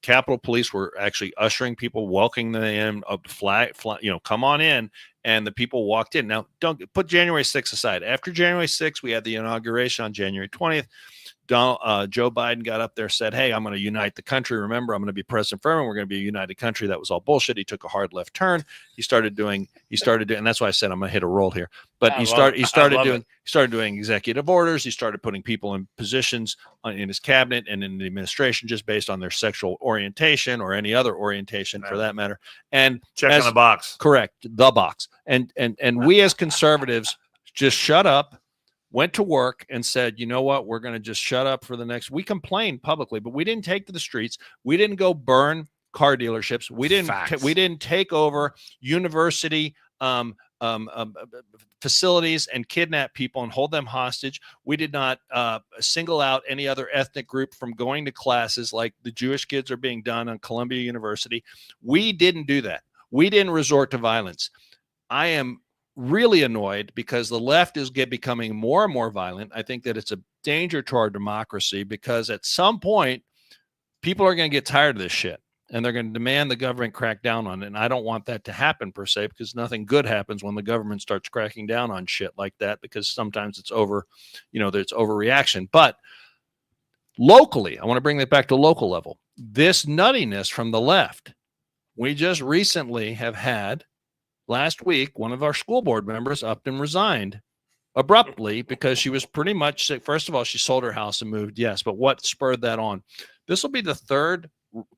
Capitol Police were actually ushering people, welcoming them in, flag, come on in. And the people walked in. Now, don't put January 6th aside. After January 6th, we had the inauguration on January 20th. Joe Biden got up there, said, hey, I'm going to unite the country. Remember, I'm going to be president for everyone. We're going to be a united country. That was all bullshit. He took a hard left turn. He started doing, and that's why I said I'm going to hit a roll here. But he started doing executive orders. He started putting people in positions in his cabinet and in the administration just based on their sexual orientation or any other orientation for that matter. And check on the box. Correct. The box. And we as conservatives just shut up, went to work and said, you know what, we're going to just shut up for the next. We complained publicly, but we didn't take to the streets. We didn't go burn car dealerships. We didn't take over university facilities and kidnap people and hold them hostage. We did not single out any other ethnic group from going to classes like the Jewish kids are being done on Columbia University. We didn't do that. We didn't resort to violence. I am really annoyed because the left is becoming more and more violent. I think that it's a danger to our democracy because at some point people are going to get tired of this shit and they're going to demand the government crack down on it. And I don't want that to happen per se, because nothing good happens when the government starts cracking down on shit like that, because sometimes it's over, there's overreaction. But locally, I want to bring that back to local level. This nuttiness from the left, we just recently have had. Last week, one of our school board members up and resigned abruptly because she was pretty much sick. First of all, she sold her house and moved. Yes. But what spurred that on? This will be the third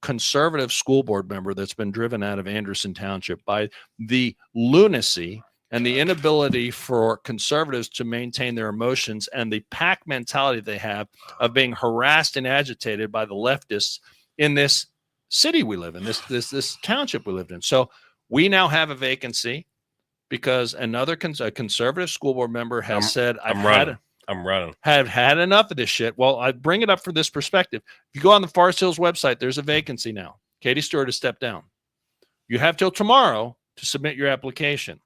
conservative school board member that's been driven out of Anderson Township by the lunacy and the inability for conservatives to maintain their emotions and the pack mentality they have of being harassed and agitated by the leftists in this city we live in, this township we lived in. So we now have a vacancy because another conservative school board member has said, I'm running. Have had enough of this shit. Well, I bring it up for this perspective. If you go on the Forest Hills website, there's a vacancy now. Katie Stewart has stepped down. You have till tomorrow to submit your application.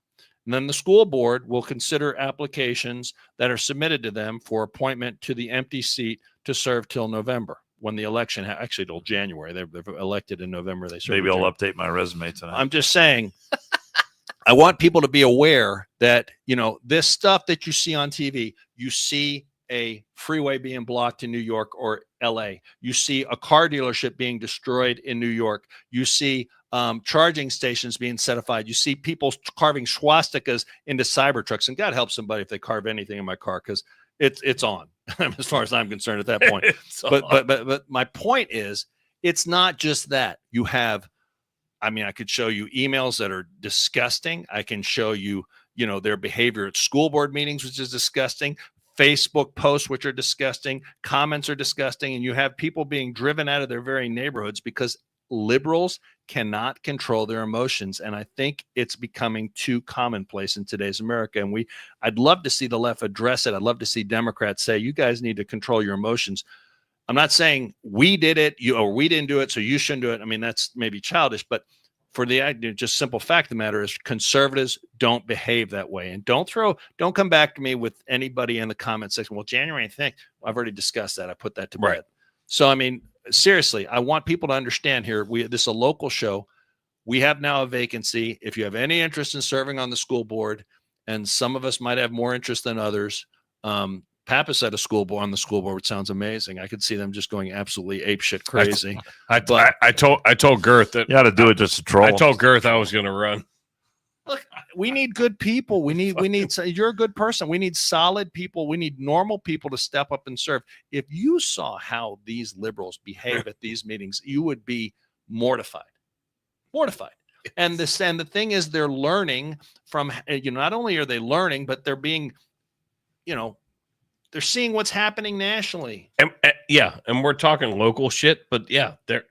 And then the school board will consider applications that are submitted to them for appointment to the empty seat to serve till November. When the election, actually till January, they're elected in November. Maybe I'll update my resume tonight. I'm just saying, I want people to be aware that, this stuff that you see on TV, you see a freeway being blocked in New York or LA. You see a car dealership being destroyed in New York. You see charging stations being set aside. You see people carving swastikas into Cybertrucks. And God help somebody if they carve anything in my car, because it's on. As far as I'm concerned at that point. But my point is, it's not just that. You have, I could show you emails that are disgusting. I can show you, their behavior at school board meetings, which is disgusting. Facebook posts, which are disgusting. Comments are disgusting. And you have people being driven out of their very neighborhoods because liberals cannot control their emotions. And I think it's becoming too commonplace in today's America. And I'd love to see the left address it. I'd love to see Democrats say, you guys need to control your emotions. I'm not saying we did it, or we didn't do it, so you shouldn't do it. That's maybe childish, but for the just simple fact of the matter is conservatives don't behave that way. And don't come back to me with anybody in the comment section. Well, January 5th, I've already discussed that. I put that to bed. Right. So, seriously, I want people to understand here, this is a local show. We have now a vacancy. If you have any interest in serving on the school board, and some of us might have more interest than others, Pappas at a school board on the school board sounds amazing. I could see them just going absolutely apeshit crazy. I told Girth that you got to do it just to troll. I told Girth I was going to run. Look, we need good people. We need. You're a good person. We need solid people. We need normal people to step up and serve. If you saw how these liberals behave at these meetings, you would be mortified. And the thing is, they're learning from. Not only are they learning, but they're being, They're seeing what's happening nationally. And we're talking local shit, but yeah, they're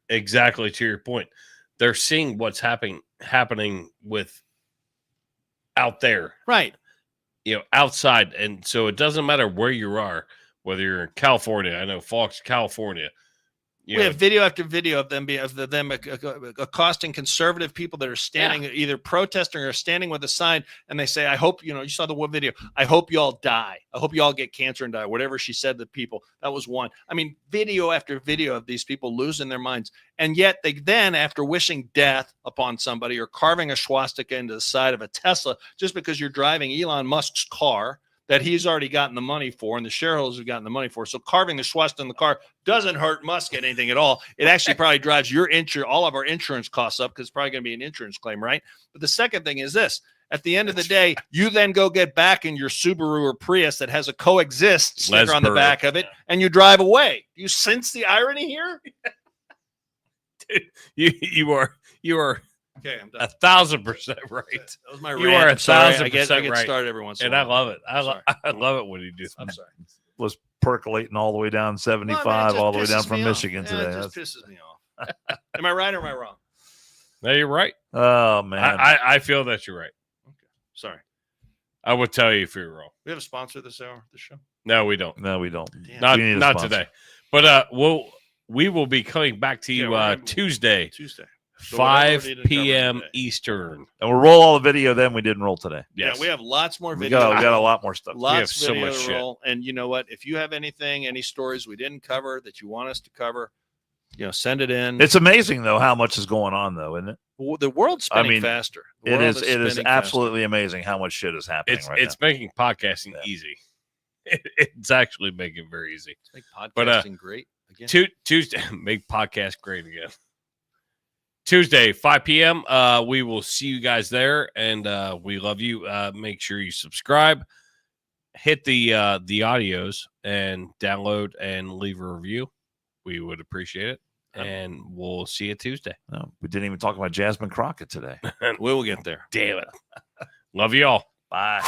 exactly to your point. They're seeing what's happening with out there, right? Outside, and so it doesn't matter where you are, whether you're in California. I know Fox, California. We have video after video of them accosting conservative people that are standing either protesting or standing with a sign, and they say, "I hope you saw the one video. I hope you all die. I hope you all get cancer and die." Whatever she said to people, that was one. I mean, video after video of these people losing their minds, and yet they then, after wishing death upon somebody or carving a swastika into the side of a Tesla, just because you're driving Elon Musk's car that he's already gotten the money for and the shareholders have gotten the money for. So carving the swastika in the car doesn't hurt Musk anything at all. It actually probably drives all of our insurance costs up because it's probably going to be an insurance claim, right? But the second thing is this. At the end of the day, you then go get back in your Subaru or Prius that has a coexist sticker on the back of it, and you drive away. You sense the irony here? Dude, you are okay, I'm done. 1,000% right. That was my You rant. are I'm sorry. 1,000% I get right. started every once in a and while. I love it. I love it when you do. I'm sorry. Was percolating all the way down 75, all the way down from Michigan today. It just pisses me off. Am I right or am I wrong? No, you're right. Oh man, I feel that you're right. Okay, sorry. I would tell you if you're wrong. We have a sponsor this hour, this show. No, we don't. No, we don't. Damn. Not today. But we will be coming back to you Tuesday. So 5 whatever we didn't p.m. cover today. Eastern. And we'll roll all the video then we didn't roll today. Yes. Yeah, we have lots more We video. got a lot more stuff. Lots We have of video so much to shit. roll. And you know what? If you have any stories we didn't cover that you want us to cover, send it in. It's amazing though how much is going on though, isn't it? Well, the world's spinning faster. The It world is. It is spinning absolutely amazing how much shit is happening It's right it's making podcasting easy. It's actually making it very easy. Make podcasting great again. Tuesday, make podcast great again. Tuesday, 5 p.m. We will see you guys there, and we love you. Make sure you subscribe, hit the audios, and download and leave a review. We would appreciate it, and we'll see you Tuesday. No, we didn't even talk about Jasmine Crockett today. We will get there. Damn it. Love you all. Bye.